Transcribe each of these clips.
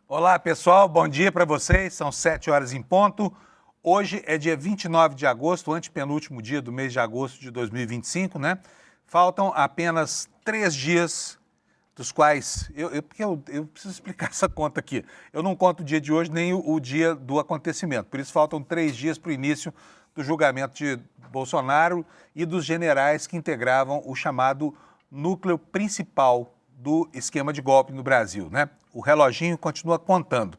Olá, pessoal, bom dia para vocês, são 7 horas em ponto. Hoje é dia 29 de agosto, antepenúltimo dia do mês de agosto de 2025, né? Faltam apenas 3 dias, dos quais... Eu preciso explicar essa conta aqui. Eu não conto o dia de hoje nem o dia do acontecimento, por isso faltam 3 dias para o início do julgamento de Bolsonaro e dos generais que integravam o chamado núcleo principal do esquema de golpe no Brasil, né? O reloginho continua contando.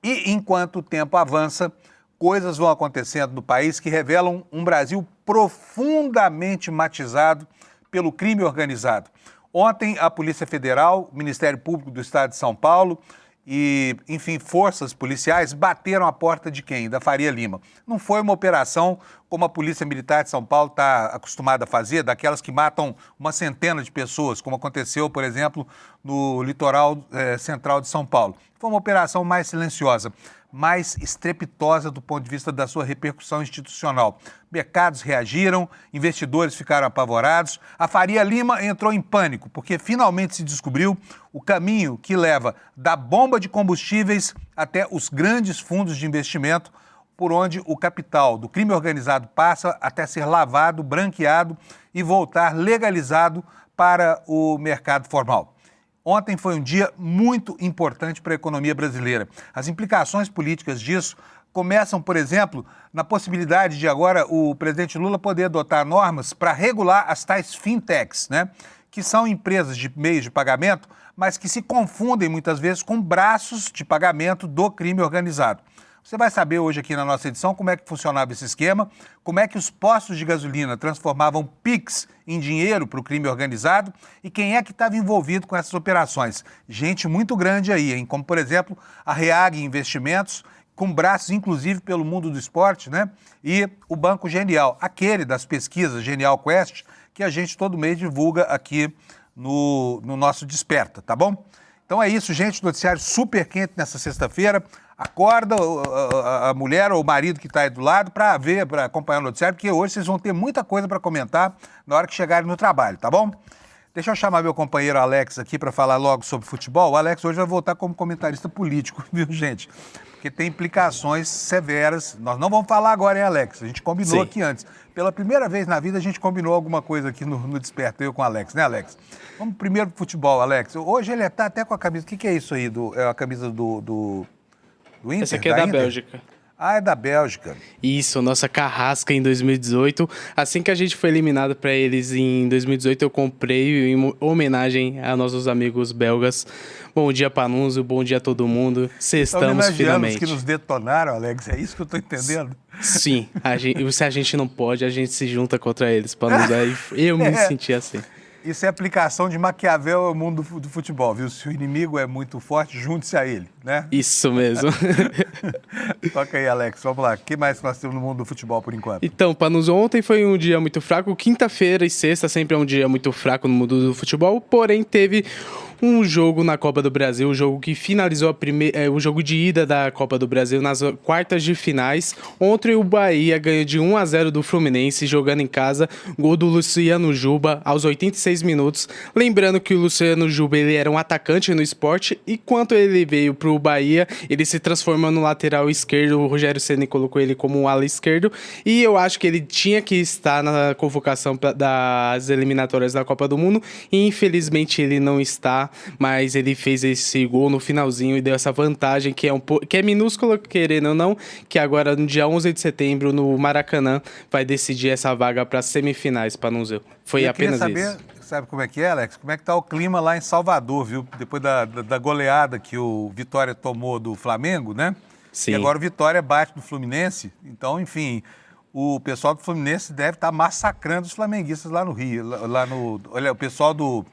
E enquanto o tempo avança, coisas vão acontecendo no país que revelam um Brasil profundamente matizado pelo crime organizado. Ontem, a Polícia Federal, o Ministério Público do Estado de São Paulo e, enfim, forças policiais bateram a porta de quem? Da Faria Lima. Não foi uma operação como a Polícia Militar de São Paulo está acostumada a fazer, daquelas que matam uma centena de pessoas, como aconteceu, por exemplo, no litoral central de São Paulo. Foi uma operação mais silenciosa, mais estrepitosa do ponto de vista da sua repercussão institucional. Mercados reagiram, investidores ficaram apavorados, a Faria Lima entrou em pânico, porque finalmente se descobriu o caminho que leva da bomba de combustíveis até os grandes fundos de investimento, por onde o capital do crime organizado passa até ser lavado, branqueado e voltar legalizado para o mercado formal. Ontem foi um dia muito importante para a economia brasileira. As implicações políticas disso começam, por exemplo, na possibilidade de agora o presidente Lula poder adotar normas para regular as tais fintechs, né? Que são empresas de meios de pagamento, mas que se confundem muitas vezes com braços de pagamento do crime organizado. Você vai saber hoje aqui na nossa edição como é que funcionava esse esquema, como é que os postos de gasolina transformavam PIX em dinheiro para o crime organizado e quem é que estava envolvido com essas operações. Gente muito grande aí, hein? Como, por exemplo, a Reag Investimentos, com braços, inclusive, pelo mundo do esporte, né? E o Banco Genial, aquele das pesquisas Genial Quest, que a gente todo mês divulga aqui no nosso Desperta, tá bom? Então é isso, gente, noticiário super quente nessa sexta-feira. Acorda a mulher ou o marido que está aí do lado para acompanhar o noticiário, porque hoje vocês vão ter muita coisa para comentar na hora que chegarem no trabalho, tá bom? Deixa eu chamar meu companheiro Alex aqui para falar logo sobre futebol. O Alex hoje vai voltar como comentarista político, viu, gente? Porque tem implicações severas. Nós não vamos falar agora, hein, Alex? A gente combinou aqui antes. Pela primeira vez na vida, a gente combinou alguma coisa aqui no Desperta, eu com o Alex, né, Alex? Vamos primeiro pro futebol, Alex. Hoje ele está até com a camisa... O que é isso aí? É a camisa do Inter? Essa aqui é da Bélgica. Ah, é da Bélgica. Isso, nossa carrasca em 2018. Assim que a gente foi eliminado para eles em 2018, eu comprei em homenagem a nossos amigos belgas. Bom dia, Panunzio, bom dia a todo mundo. Sextamos finalmente. Os que nos detonaram, Alex, é isso que eu estou entendendo? Sim, se a gente não pode, a gente se junta contra eles, Panunzio. Eu me senti assim. Isso é aplicação de Maquiavel ao mundo do futebol, viu? Se o inimigo é muito forte, junte-se a ele, né? Isso mesmo. Toca aí, Alex, vamos lá. O que mais nós temos no mundo do futebol por enquanto? Então, Panunzio, ontem foi um dia muito fraco. Quinta-feira e sexta sempre é um dia muito fraco no mundo do futebol, porém teve um jogo na Copa do Brasil, o jogo que finalizou o jogo de ida da Copa do Brasil nas quartas de finais. Ontem o Bahia ganhou de 1-0 do Fluminense, jogando em casa, gol do Luciano Juba aos 86 minutos. Lembrando que o Luciano Juba ele era um atacante no Sport e quando ele veio para o Bahia, ele se transformou no lateral esquerdo. O Rogério Ceni colocou ele como um ala esquerdo e eu acho que ele tinha que estar na convocação das eliminatórias da Copa do Mundo e infelizmente ele não está. Mas ele fez esse gol no finalzinho e deu essa vantagem que é minúscula, querendo ou não, que agora no dia 11 de setembro no Maracanã vai decidir essa vaga para as semifinais, Panunzio. Foi apenas isso. Sabe como é que é, Alex? Como é que tá o clima lá em Salvador, viu? Depois da goleada que o Vitória tomou do Flamengo, né? Sim. E agora o Vitória bate do Fluminense. Então, enfim, o pessoal do Fluminense deve estar massacrando os flamenguistas lá no Rio. Olha, o pessoal do...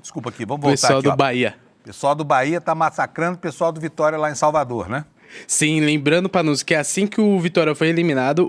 Desculpa aqui, vamos voltar pessoal aqui. Do Bahia. O pessoal do Bahia está massacrando o pessoal do Vitória lá em Salvador, né? Sim, lembrando, Panunzio, que assim que o Vitória foi eliminado,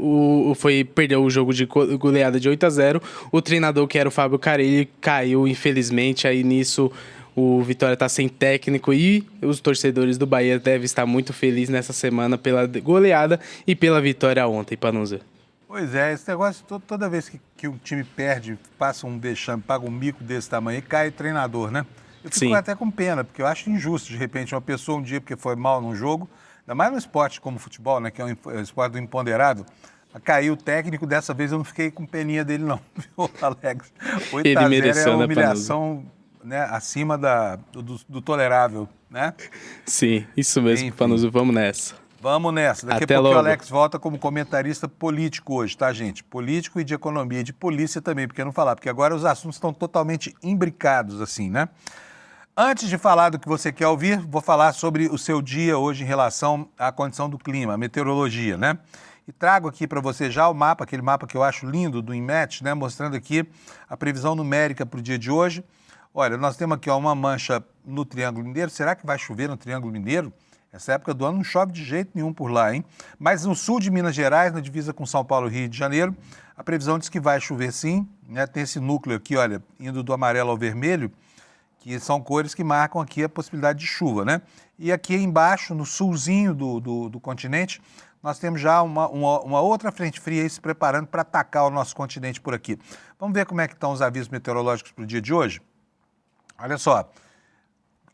perdeu o jogo de goleada de 8-0, o treinador, que era o Fábio Carille, caiu, infelizmente, aí nisso O Vitória está sem técnico e os torcedores do Bahia devem estar muito felizes nessa semana pela goleada e pela vitória ontem, Panuza. Pois é, esse negócio, toda vez que o time perde, passa um vexame, paga um mico desse tamanho, cai o treinador, né? Eu fico Sim. até com pena, porque eu acho injusto, de repente, uma pessoa um dia, porque foi mal num jogo, ainda mais no esporte como o futebol, né, que é um esporte do imponderável, caiu o técnico, dessa vez eu não fiquei com peninha dele não, viu, Alex? 8 Ele a 0 mereceu, é uma né, humilhação, né, acima do tolerável, né? Sim, isso mesmo, Enfim. Panuza. Vamos nessa. Vamos nessa. Daqui a Até pouco logo. o Alex volta como comentarista político hoje, tá, gente? Político e de economia, e de polícia também, porque não falar, porque agora os assuntos estão totalmente imbricados, assim, né? Antes de falar do que você quer ouvir, vou falar sobre o seu dia hoje em relação à condição do clima, a meteorologia, né? E trago aqui para você já o mapa, aquele mapa que eu acho lindo do INMET, né? Mostrando aqui a previsão numérica para o dia de hoje. Olha, nós temos aqui uma mancha no Triângulo Mineiro. Será que vai chover no Triângulo Mineiro? Essa época do ano não chove de jeito nenhum por lá, hein? Mas no sul de Minas Gerais, na divisa com São Paulo e Rio de Janeiro, a previsão diz que vai chover sim, né? Tem esse núcleo aqui, olha, indo do amarelo ao vermelho, que são cores que marcam aqui a possibilidade de chuva, né? E aqui embaixo, no sulzinho do continente, nós temos já uma outra frente fria aí se preparando para atacar o nosso continente por aqui. Vamos ver como é que estão os avisos meteorológicos para o dia de hoje? Olha só.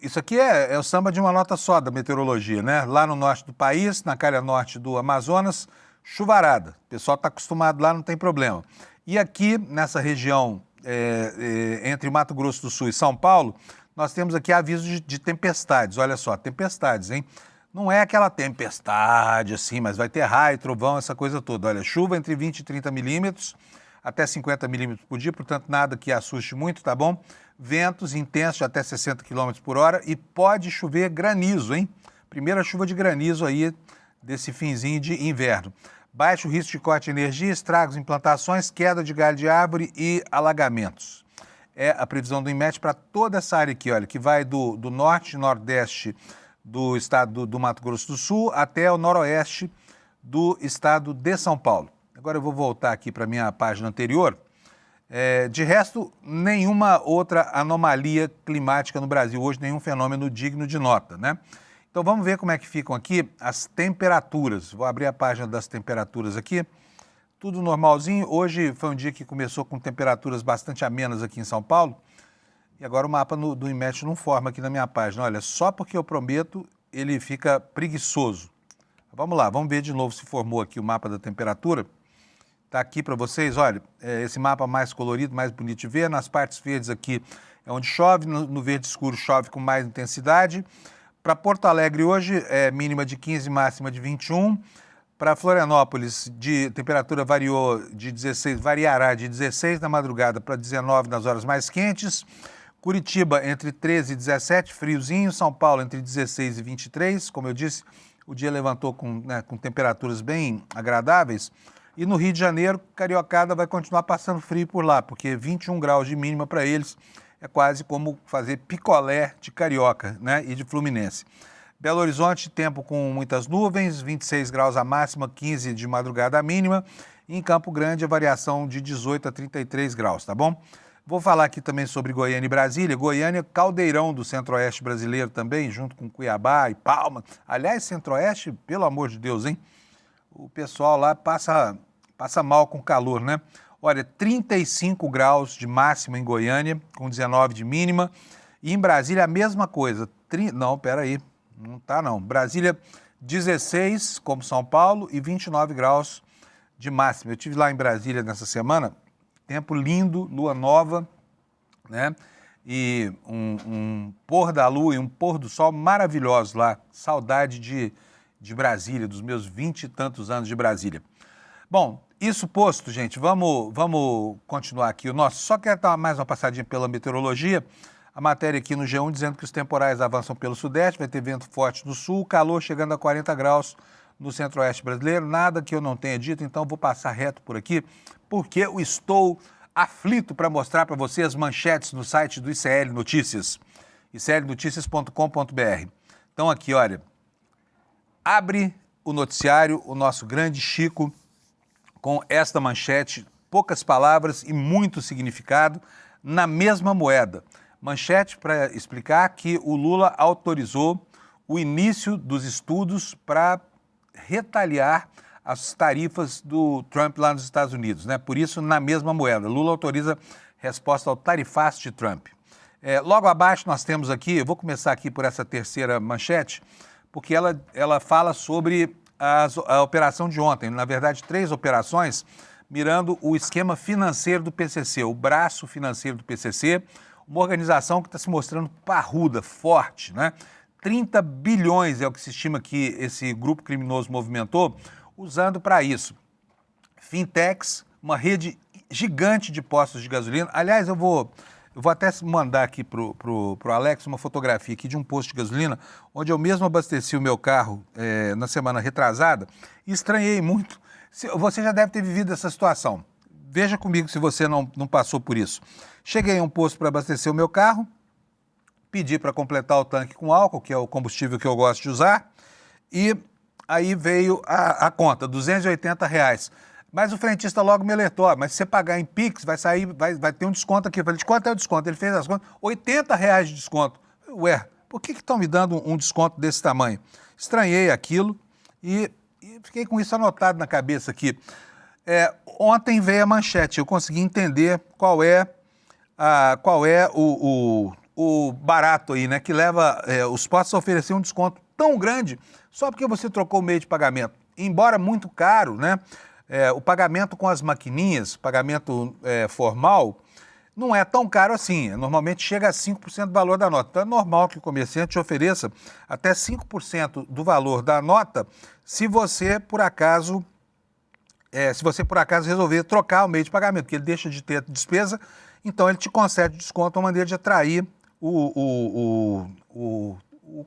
Isso aqui é o samba de uma nota só da meteorologia, né? Lá no norte do país, na calha norte do Amazonas, chuvarada. O pessoal está acostumado lá, não tem problema. E aqui, nessa região entre Mato Grosso do Sul e São Paulo, nós temos aqui aviso de tempestades. Olha só, tempestades, hein? Não é aquela tempestade assim, mas vai ter raio, trovão, essa coisa toda. Olha, chuva entre 20 e 30 milímetros, até 50 milímetros por dia, portanto nada que assuste muito, tá bom? Ventos intensos de até 60 km por hora e pode chover granizo, hein? Primeira chuva de granizo aí desse finzinho de inverno. Baixo risco de corte de energia, estragos em plantações, queda de galho de árvore e alagamentos. É a previsão do INMET para toda essa área aqui, olha, que vai do norte e nordeste do estado do Mato Grosso do Sul até o noroeste do estado de São Paulo. Agora eu vou voltar aqui para a minha página anterior. De resto, nenhuma outra anomalia climática no Brasil hoje, nenhum fenômeno digno de nota, né? Então vamos ver como é que ficam aqui as temperaturas. Vou abrir a página das temperaturas aqui. Tudo normalzinho. Hoje foi um dia que começou com temperaturas bastante amenas aqui em São Paulo. E agora o mapa do INMET não forma aqui na minha página. Olha, só porque eu prometo, ele fica preguiçoso. Vamos lá, vamos ver de novo se formou aqui o mapa da temperatura. Está aqui para vocês, olha, esse mapa mais colorido, mais bonito de ver. Nas partes verdes aqui é onde chove, no verde escuro chove com mais intensidade. Para Porto Alegre hoje é mínima de 15, máxima de 21. Para Florianópolis, temperatura variará de 16 na madrugada para 19 nas horas mais quentes. Curitiba entre 13 e 17, friozinho. São Paulo entre 16 e 23. Como eu disse, o dia levantou com temperaturas bem agradáveis. E no Rio de Janeiro, Cariocada vai continuar passando frio por lá, porque 21 graus de mínima para eles é quase como fazer picolé de Carioca, né, e de Fluminense. Belo Horizonte, tempo com muitas nuvens, 26 graus a máxima, 15 de madrugada a mínima. E em Campo Grande, a variação de 18 a 33 graus, tá bom? Vou falar aqui também sobre Goiânia e Brasília. Goiânia, caldeirão do centro-oeste brasileiro também, junto com Cuiabá e Palma. Aliás, centro-oeste, pelo amor de Deus, hein? O pessoal lá passa mal com calor, né? Olha, 35 graus de máxima em Goiânia, com 19 de mínima. E em Brasília a mesma coisa. Não, peraí, não tá não. Brasília 16, como São Paulo, e 29 graus de máxima. Eu estive lá em Brasília nessa semana, tempo lindo, lua nova, né? E um pôr da lua e um pôr do sol maravilhosos lá. Saudade de Brasília, dos meus 20 e tantos anos de Brasília. Bom, isso posto, gente, vamos continuar aqui o nosso. Só quero dar mais uma passadinha pela meteorologia. A matéria aqui no G1 dizendo que os temporais avançam pelo sudeste, vai ter vento forte no sul, calor chegando a 40 graus no centro-oeste brasileiro. Nada que eu não tenha dito, então vou passar reto por aqui, porque eu estou aflito para mostrar para você as manchetes no site do ICL Notícias, iclnoticias.com.br. Então aqui, olha, abre o noticiário, o nosso grande Chico, com esta manchete, poucas palavras e muito significado, na mesma moeda. Manchete para explicar que o Lula autorizou o início dos estudos para retaliar as tarifas do Trump lá nos Estados Unidos, né? Por isso, na mesma moeda. Lula autoriza resposta ao tarifaço de Trump. Logo abaixo nós temos aqui, eu vou começar aqui por essa terceira manchete, porque ela fala sobre a operação de ontem, na verdade 3 operações, mirando o esquema financeiro do PCC, o braço financeiro do PCC, uma organização que está se mostrando parruda, forte, né? 30 bilhões é o que se estima que esse grupo criminoso movimentou, usando para isso fintechs, uma rede gigante de postos de gasolina. Aliás, eu vou até mandar aqui pro Alex uma fotografia aqui de um posto de gasolina, onde eu mesmo abasteci o meu carro na semana retrasada e estranhei muito. Você já deve ter vivido essa situação. Veja comigo se você não passou por isso. Cheguei a um posto para abastecer o meu carro, pedi para completar o tanque com álcool, que é o combustível que eu gosto de usar, e aí veio a conta, R$280. Mas o frentista logo me alertou, mas se você pagar em Pix, vai ter um desconto aqui. Eu falei, de quanto é o desconto? Ele fez as contas, R$80 de desconto. Ué, por que estão me dando um desconto desse tamanho? Estranhei aquilo e fiquei com isso anotado na cabeça aqui. Ontem veio a manchete, eu consegui entender qual é o barato aí, né? Que leva os postos a oferecer um desconto tão grande só porque você trocou o meio de pagamento. Embora muito caro, né? O pagamento com as maquininhas, pagamento formal, não é tão caro assim. Normalmente chega a 5% do valor da nota. Então é normal que o comerciante ofereça até 5% do valor da nota se você, por acaso, resolver trocar o meio de pagamento, porque ele deixa de ter despesa, então ele te concede desconto, uma maneira de atrair o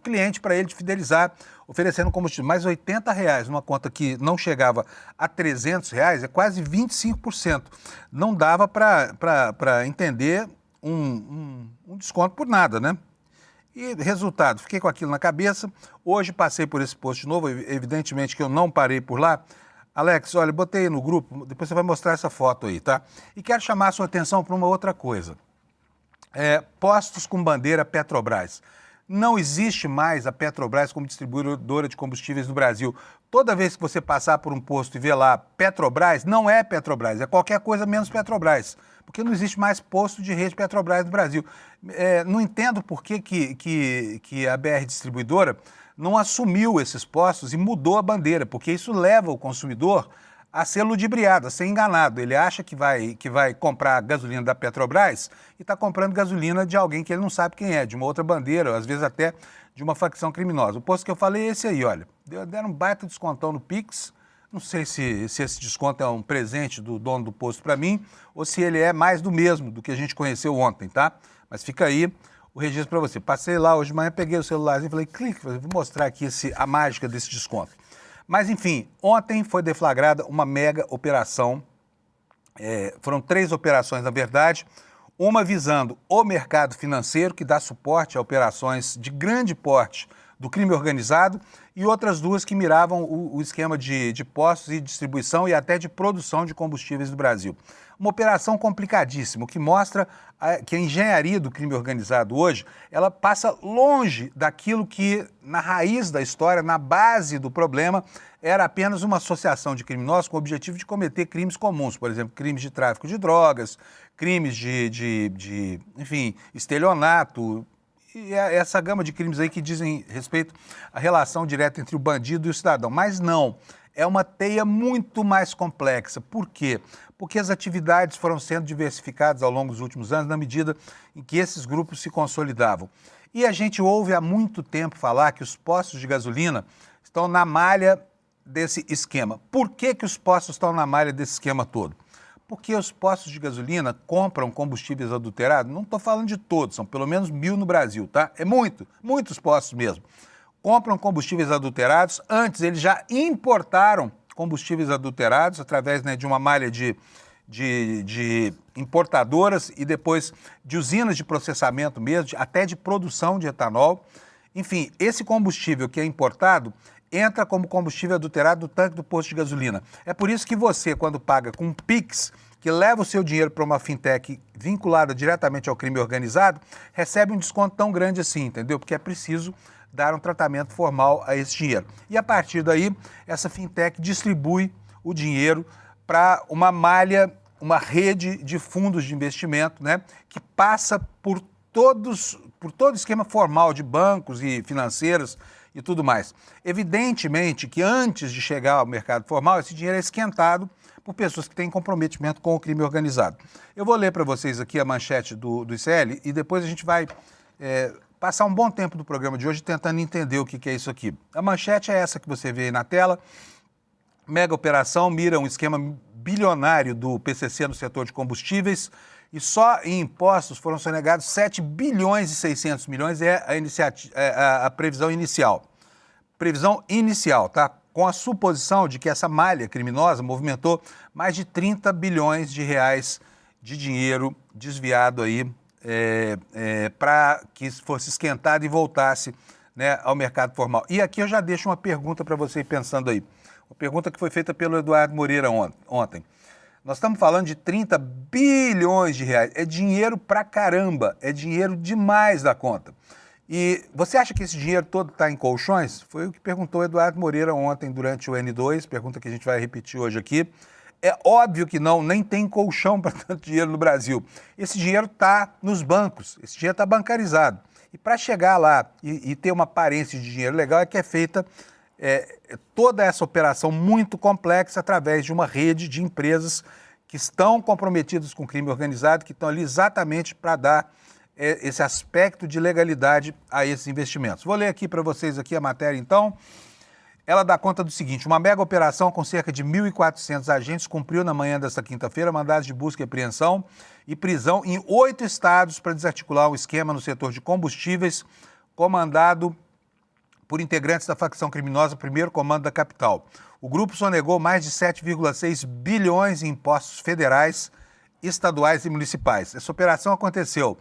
cliente para ele te fidelizar, oferecendo combustível. Mais R$80 numa conta que não chegava a R$300, é quase 25%. Não dava para entender um desconto por nada, né? E resultado, fiquei com aquilo na cabeça. Hoje passei por esse posto de novo, evidentemente que eu não parei por lá. Alex, olha, botei no grupo, depois você vai mostrar essa foto aí, tá? E quero chamar a sua atenção para uma outra coisa. Postos com bandeira Petrobras. Não existe mais a Petrobras como distribuidora de combustíveis no Brasil. Toda vez que você passar por um posto e ver lá Petrobras, não é Petrobras, é qualquer coisa menos Petrobras. Porque não existe mais posto de rede Petrobras no Brasil. Não entendo por que a BR Distribuidora não assumiu esses postos e mudou a bandeira, porque isso leva o consumidor a ser ludibriado, a ser enganado. Ele acha que vai comprar gasolina da Petrobras e está comprando gasolina de alguém que ele não sabe quem é, de uma outra bandeira, às vezes até de uma facção criminosa. O posto que eu falei é esse aí, olha. Deram um baita descontão no Pix. Não sei se esse desconto é um presente do dono do posto para mim ou se ele é mais do mesmo, do que a gente conheceu ontem, tá? Mas fica aí o registro para você. Passei lá hoje de manhã, peguei o celularzinho e falei, clique, vou mostrar aqui a mágica desse desconto. Mas, enfim, ontem foi deflagrada uma mega operação, foram 3 operações, na verdade, uma visando o mercado financeiro, que dá suporte a operações de grande porte do crime organizado, e outras 2 que miravam o esquema de postos e distribuição e até de produção de combustíveis no Brasil. Uma operação complicadíssima, o que mostra que a engenharia do crime organizado hoje, ela passa longe daquilo que, na raiz da história, na base do problema, era apenas uma associação de criminosos com o objetivo de cometer crimes comuns, por exemplo, crimes de tráfico de drogas, crimes enfim, estelionato, e essa gama de crimes aí que dizem respeito à relação direta entre o bandido e o cidadão. Mas não, é uma teia muito mais complexa. Por quê? Porque as atividades foram sendo diversificadas ao longo dos últimos anos na medida em que esses grupos se consolidavam. E a gente ouve há muito tempo falar que os postos de gasolina estão na malha desse esquema. Por que os postos estão na malha desse esquema todo? Porque os postos de gasolina compram combustíveis adulterados, não estou falando de todos, são pelo menos 1.000 no Brasil, tá? É muitos postos mesmo. Compram combustíveis adulterados, antes eles já importaram combustíveis adulterados através, né, de uma malha de importadoras e depois de usinas de processamento mesmo, até de produção de etanol. Enfim, esse combustível que é importado entra como combustível adulterado no tanque do posto de gasolina. É por isso que você, quando paga com Pix, que leva o seu dinheiro para uma fintech vinculada diretamente ao crime organizado, recebe um desconto tão grande assim, entendeu? Porque é preciso dar um tratamento formal a esse dinheiro. E a partir daí, essa fintech distribui o dinheiro para uma malha, uma rede de fundos de investimento, né, que passa por todo o esquema formal de bancos e financeiras e tudo mais. Evidentemente que antes de chegar ao mercado formal, esse dinheiro é esquentado por pessoas que têm comprometimento com o crime organizado. Eu vou ler para vocês aqui a manchete do ICL e depois a gente vai passar um bom tempo do programa de hoje tentando entender o que é isso aqui. A manchete é essa que você vê aí na tela. Mega operação mira um esquema bilionário do PCC no setor de combustíveis e só em impostos foram sonegados 7 bilhões e 600 milhões, é a previsão inicial. Previsão inicial, tá? Com a suposição de que essa malha criminosa movimentou mais de 30 bilhões de reais de dinheiro desviado aí para que fosse esquentado e voltasse, né, ao mercado formal. E aqui eu já deixo uma pergunta para você ir pensando aí. Uma pergunta que foi feita pelo Eduardo Moreira ontem. Nós estamos falando de 30 bilhões de reais. É dinheiro pra caramba, é dinheiro demais da conta. E você acha que esse dinheiro todo está em colchões? Foi o que perguntou o Eduardo Moreira ontem durante o N2, pergunta que a gente vai repetir hoje aqui. É óbvio que não, nem tem colchão para tanto dinheiro no Brasil. Esse dinheiro está nos bancos, esse dinheiro está bancarizado. E para chegar lá e ter uma aparência de dinheiro legal é que é feita toda essa operação muito complexa através de uma rede de empresas que estão comprometidas com o crime organizado, que estão ali exatamente para dar esse aspecto de legalidade a esses investimentos. Vou ler aqui para vocês aqui a matéria, então. Ela dá conta do seguinte: uma mega operação com cerca de 1.400 agentes cumpriu na manhã desta quinta-feira mandados de busca e apreensão e prisão em 8 estados para desarticular um esquema no setor de combustíveis comandado por integrantes da facção criminosa Primeiro Comando da Capital. O grupo sonegou mais de 7,6 bilhões em impostos federais, estaduais e municipais. Essa operação aconteceu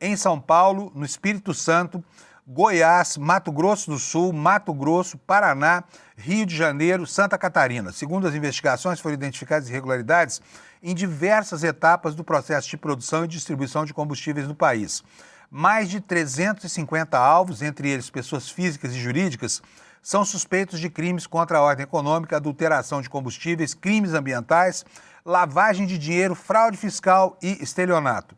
em São Paulo, no Espírito Santo, Goiás, Mato Grosso do Sul, Mato Grosso, Paraná, Rio de Janeiro, Santa Catarina. Segundo as investigações, foram identificadas irregularidades em diversas etapas do processo de produção e distribuição de combustíveis no país. Mais de 350 alvos, entre eles pessoas físicas e jurídicas, são suspeitos de crimes contra a ordem econômica, adulteração de combustíveis, crimes ambientais, lavagem de dinheiro, fraude fiscal e estelionato.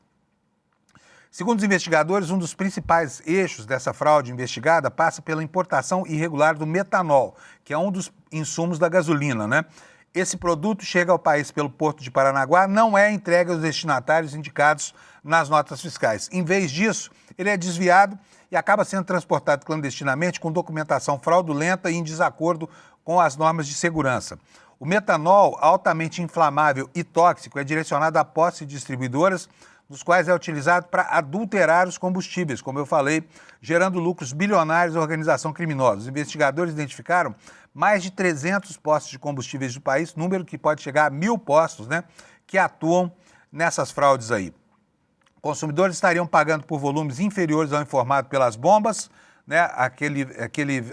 Segundo os investigadores, um dos principais eixos dessa fraude investigada passa pela importação irregular do metanol, que é um dos insumos da gasolina, né? Esse produto chega ao país pelo Porto de Paranaguá, não é entregue aos destinatários indicados nas notas fiscais. Em vez disso, ele é desviado e acaba sendo transportado clandestinamente com documentação fraudulenta e em desacordo com as normas de segurança. O metanol, altamente inflamável e tóxico, é direcionado a postos e distribuidoras, nos quais é utilizado para adulterar os combustíveis, como eu falei, gerando lucros bilionários à organização criminosa. Os investigadores identificaram mais de 300 postos de combustíveis do país, número que pode chegar a 1.000 postos, né, que atuam nessas fraudes aí. Consumidores estariam pagando por volumes inferiores ao informado pelas bombas, né,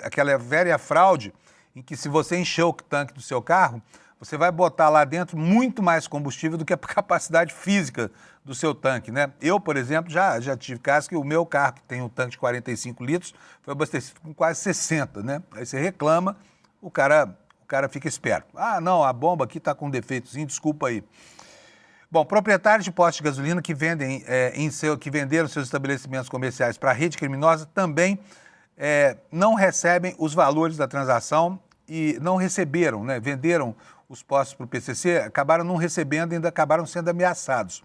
aquela velha fraude em que se você encher o tanque do seu carro, você vai botar lá dentro muito mais combustível do que a capacidade física do seu tanque, né? Eu, por exemplo, já tive casos que o meu carro, que tem um tanque de 45 litros, foi abastecido com quase 60, né? Aí você reclama, o cara fica esperto. Ah, não, a bomba aqui está com um defeitozinho, desculpa aí. Bom, proprietários de postos de gasolina que venderam seus estabelecimentos comerciais para a rede criminosa também não recebem os valores da transação e não receberam, né? Venderam os postos para o PCC, acabaram não recebendo e ainda acabaram sendo ameaçados.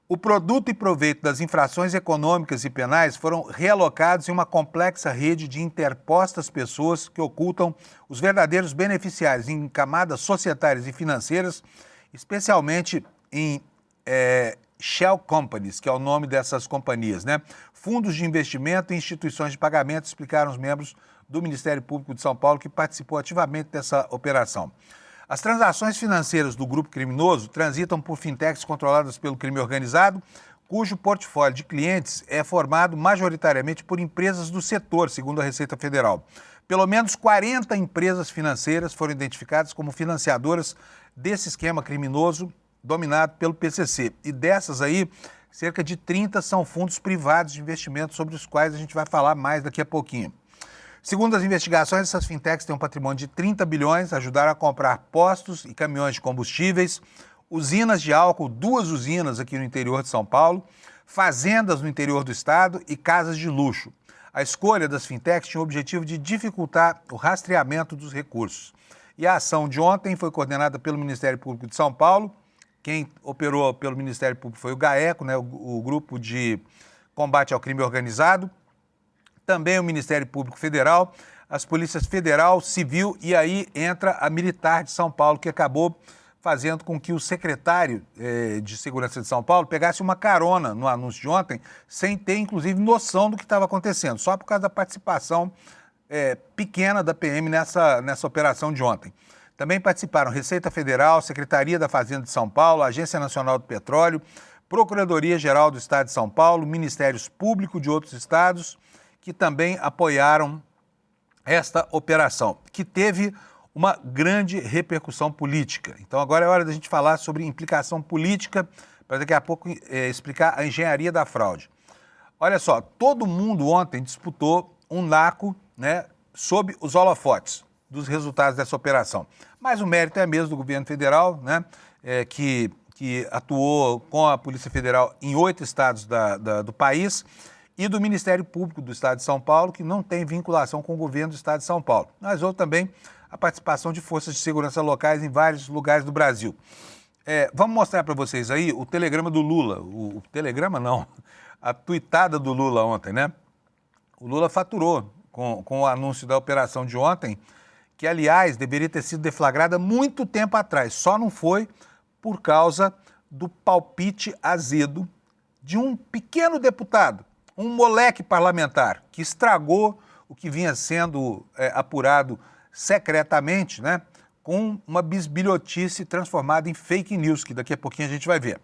O produto e proveito das infrações econômicas e penais foram realocados em uma complexa rede de interpostas pessoas que ocultam os verdadeiros beneficiários em camadas societárias e financeiras, especialmente em Shell Companies, que é o nome dessas companhias, né? Fundos de investimento e instituições de pagamento, explicaram os membros do Ministério Público de São Paulo, que participou ativamente dessa operação. As transações financeiras do grupo criminoso transitam por fintechs controladas pelo crime organizado, cujo portfólio de clientes é formado majoritariamente por empresas do setor, segundo a Receita Federal. Pelo menos 40 empresas financeiras foram identificadas como financiadoras desse esquema criminoso dominado pelo PCC. E dessas aí, cerca de 30 são fundos privados de investimento, sobre os quais a gente vai falar mais daqui a pouquinho. Segundo as investigações, essas fintechs têm um patrimônio de 30 bilhões, ajudaram a comprar postos e caminhões de combustíveis, usinas de álcool, 2 usinas aqui no interior de São Paulo, fazendas no interior do estado e casas de luxo. A escolha das fintechs tinha o objetivo de dificultar o rastreamento dos recursos. E a ação de ontem foi coordenada pelo Ministério Público de São Paulo. Quem operou pelo Ministério Público foi o GAECO, né, o Grupo de Combate ao Crime Organizado. Também o Ministério Público Federal, as polícias federal, civil, e aí entra a militar de São Paulo, que acabou fazendo com que o secretário de Segurança de São Paulo pegasse uma carona no anúncio de ontem, sem ter, inclusive, noção do que estava acontecendo, só por causa da participação pequena da PM nessa operação de ontem. Também participaram Receita Federal, Secretaria da Fazenda de São Paulo, Agência Nacional do Petróleo, Procuradoria-Geral do Estado de São Paulo, Ministérios Públicos de outros estados, que também apoiaram esta operação, que teve uma grande repercussão política. Então agora é hora da gente falar sobre implicação política, para daqui a pouco explicar a engenharia da fraude. Olha só, todo mundo ontem disputou um naco, né, sob os holofotes dos resultados dessa operação. Mas o mérito é mesmo do governo federal, né, que atuou com a Polícia Federal em 8 estados do país, e do Ministério Público do Estado de São Paulo, que não tem vinculação com o governo do Estado de São Paulo. Mas houve também a participação de forças de segurança locais em vários lugares do Brasil. Vamos mostrar para vocês aí o telegrama do Lula. O telegrama não, a tuitada do Lula ontem, né? O Lula faturou com o anúncio da operação de ontem, que, aliás, deveria ter sido deflagrada muito tempo atrás. Só não foi por causa do palpite azedo de um pequeno deputado, um moleque parlamentar, que estragou o que vinha sendo apurado secretamente, né, com uma bisbilhotice transformada em fake news, que daqui a pouquinho a gente vai ver.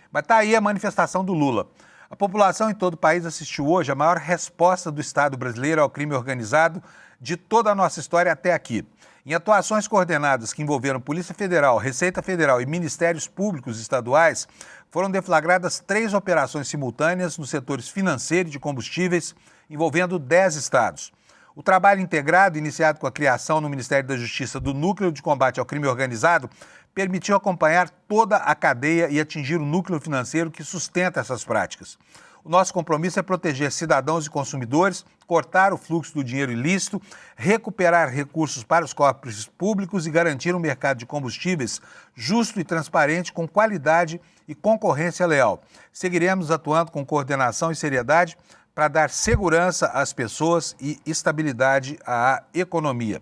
Mas está aí a manifestação do Lula. A população em todo o país assistiu hoje a maior resposta do Estado brasileiro ao crime organizado de toda a nossa história até aqui. Em atuações coordenadas que envolveram Polícia Federal, Receita Federal e Ministérios Públicos Estaduais, foram deflagradas 3 operações simultâneas nos setores financeiro e de combustíveis, envolvendo 10 estados. O trabalho integrado, iniciado com a criação no Ministério da Justiça do Núcleo de Combate ao Crime Organizado, permitiu acompanhar toda a cadeia e atingir o núcleo financeiro que sustenta essas práticas. O nosso compromisso é proteger cidadãos e consumidores, cortar o fluxo do dinheiro ilícito, recuperar recursos para os cofres públicos e garantir um mercado de combustíveis justo e transparente, com qualidade e concorrência leal. Seguiremos atuando com coordenação e seriedade para dar segurança às pessoas e estabilidade à economia.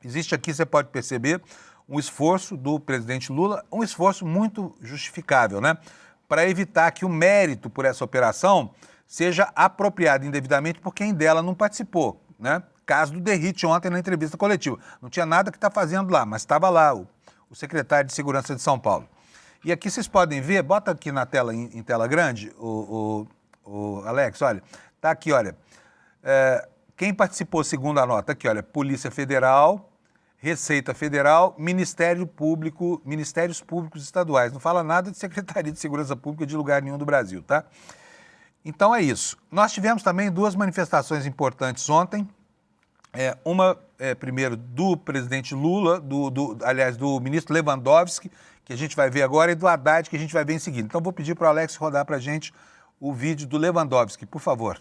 Existe aqui, você pode perceber, um esforço do presidente Lula, um esforço muito justificável, né? Para evitar que o mérito por essa operação seja apropriado indevidamente por quem dela não participou, né? Caso do Derrite ontem na entrevista coletiva. Não tinha nada que está fazendo lá, mas estava lá o secretário de Segurança de São Paulo. E aqui vocês podem ver, bota aqui na tela, em tela grande, o Alex, olha, tá aqui, olha, quem participou segundo a nota, aqui, olha, Polícia Federal, Receita Federal, Ministério Público, Ministérios Públicos Estaduais. Não fala nada de Secretaria de Segurança Pública de lugar nenhum do Brasil, tá? Então é isso. Nós tivemos também 2 manifestações importantes ontem. Uma, primeiro, do presidente Lula, aliás, do ministro Lewandowski, que a gente vai ver agora, e do Haddad, que a gente vai ver em seguida. Então vou pedir para o Alex rodar para a gente o vídeo do Lewandowski, por favor.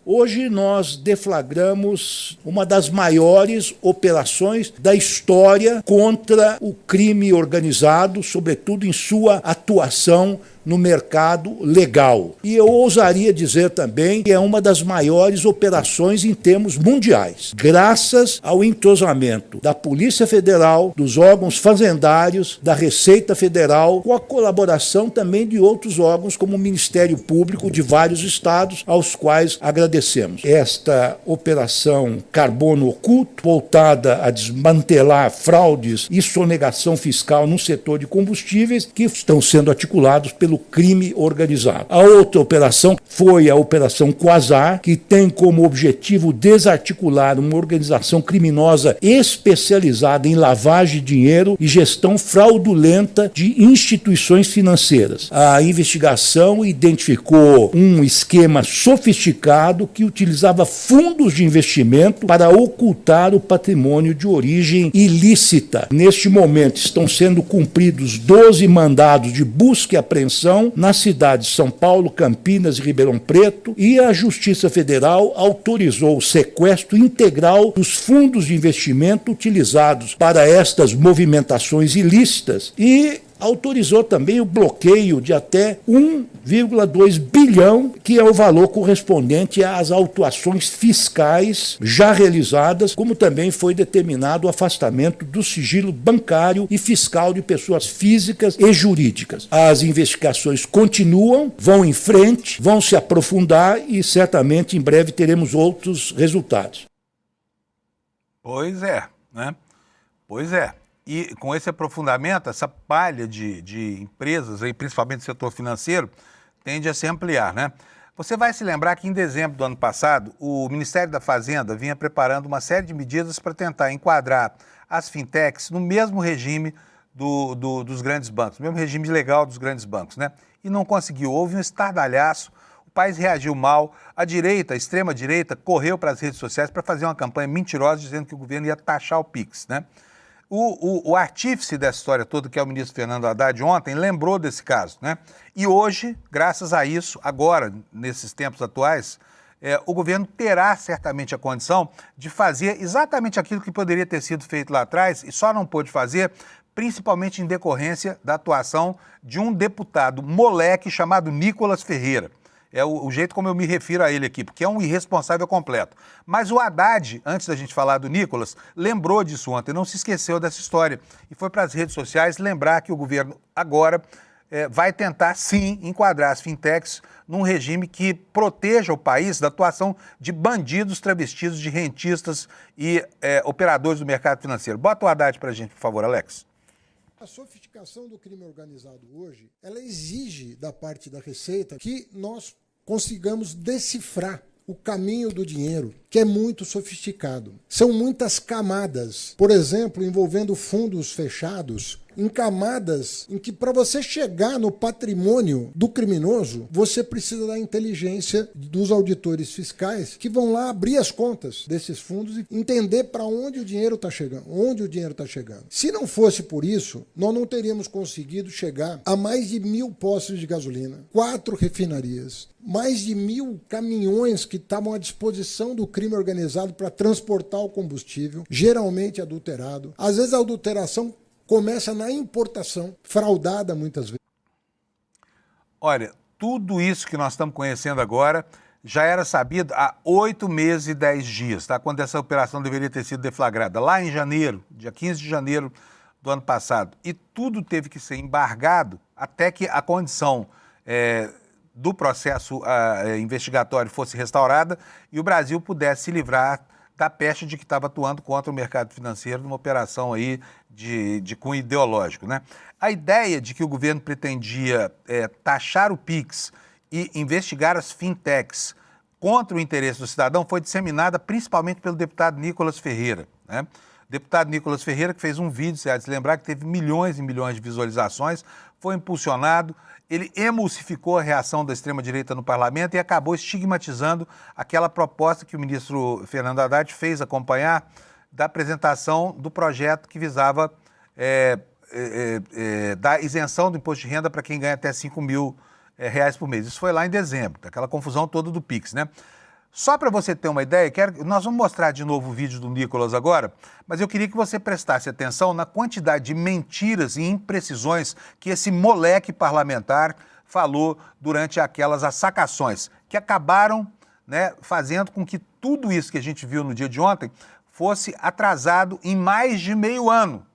Hoje nós deflagramos uma das maiores operações da história contra o crime organizado, sobretudo em sua atuação no mercado legal. E eu ousaria dizer também que é uma das maiores operações em termos mundiais, graças ao entrosamento da Polícia Federal, dos órgãos fazendários, da Receita Federal, com a colaboração também de outros órgãos, como o Ministério Público de vários estados, aos quais agradecemos. Esta operação Carbono Oculto, voltada a desmantelar fraudes e sonegação fiscal no setor de combustíveis, que estão sendo articulados pelo pelo crime organizado. A outra operação foi a Operação Quasar, que tem como objetivo desarticular uma organização criminosa especializada em lavagem de dinheiro e gestão fraudulenta de instituições financeiras. A investigação identificou um esquema sofisticado que utilizava fundos de investimento para ocultar o patrimônio de origem ilícita. Neste momento estão sendo cumpridos 12 mandados de busca e apreensão nas cidades de São Paulo, Campinas e Ribeirão Preto, e a Justiça Federal autorizou o sequestro integral dos fundos de investimento utilizados para estas movimentações ilícitas e autorizou também o bloqueio de até 1,2 bilhão, que é o valor correspondente às autuações fiscais já realizadas, como também foi determinado o afastamento do sigilo bancário e fiscal de pessoas físicas e jurídicas. As investigações continuam, vão em frente, vão se aprofundar e certamente em breve teremos outros resultados. Pois é, né? Pois é. E com esse aprofundamento, essa palha de empresas, aí, principalmente do setor financeiro, tende a se ampliar, né? Você vai se lembrar que em dezembro do ano passado, o Ministério da Fazenda vinha preparando uma série de medidas para tentar enquadrar as fintechs no mesmo regime dos grandes bancos, no mesmo regime legal dos grandes bancos, né? E não conseguiu, houve um estardalhaço, o país reagiu mal, a direita, a extrema-direita, correu para as redes sociais para fazer uma campanha mentirosa dizendo que o governo ia taxar o Pix, né? O artífice dessa história toda, que é o ministro Fernando Haddad, ontem lembrou desse caso, né? E hoje, graças a isso, agora, nesses tempos atuais, o governo terá certamente a condição de fazer exatamente aquilo que poderia ter sido feito lá atrás e só não pôde fazer, principalmente em decorrência da atuação de um deputado moleque chamado Nicolas Ferreira. É o jeito como eu me refiro a ele aqui, porque é um irresponsável completo. Mas o Haddad, antes da gente falar do Nicolas, lembrou disso ontem, não se esqueceu dessa história. E foi para as redes sociais lembrar que o governo agora vai tentar, sim, enquadrar as fintechs num regime que proteja o país da atuação de bandidos travestidos de rentistas e operadores do mercado financeiro. Bota o Haddad para a gente, por favor, Alex. A sofisticação do crime organizado hoje, ela exige da parte da Receita que nós consigamos decifrar o caminho do dinheiro, que é muito sofisticado. São muitas camadas, por exemplo, envolvendo fundos fechados, em camadas em que para você chegar no patrimônio do criminoso, você precisa da inteligência dos auditores fiscais que vão lá abrir as contas desses fundos e entender para onde o dinheiro está chegando, Se não fosse por isso, nós não teríamos conseguido chegar a mais de 1.000 postos de gasolina, 4 refinarias, mais de 1.000 caminhões que estavam à disposição do crime organizado para transportar o combustível, geralmente adulterado. Às vezes a adulteração começa na importação, fraudada muitas vezes. Olha, tudo isso que nós estamos conhecendo agora já era sabido há 8 meses e 10 dias, tá? Quando essa operação deveria ter sido deflagrada, lá em janeiro, dia 15 de janeiro do ano passado. E tudo teve que ser embargado até que a condição do processo investigatório fosse restaurada e o Brasil pudesse se livrar da peste de que estava atuando contra o mercado financeiro numa operação aí de cunho ideológico, né? A ideia de que o governo pretendia taxar o Pix e investigar as fintechs contra o interesse do cidadão foi disseminada principalmente pelo deputado Nicolas Ferreira, né? O deputado Nicolas Ferreira, que fez um vídeo, você há de se lembrar, que teve milhões e milhões de visualizações, foi impulsionado, ele emulsificou a reação da extrema-direita no parlamento e acabou estigmatizando aquela proposta que o ministro Fernando Haddad fez acompanhar da apresentação do projeto que visava dar isenção do imposto de renda para quem ganha até 5 mil reais por mês. Isso foi lá em dezembro, aquela confusão toda do Pix, né? Só para você ter uma ideia, nós vamos mostrar de novo o vídeo do Nicolas agora, mas eu queria que você prestasse atenção na quantidade de mentiras e imprecisões que esse moleque parlamentar falou durante aquelas assacações, que acabaram, né, fazendo com que tudo isso que a gente viu no dia de ontem fosse atrasado em mais de meio ano.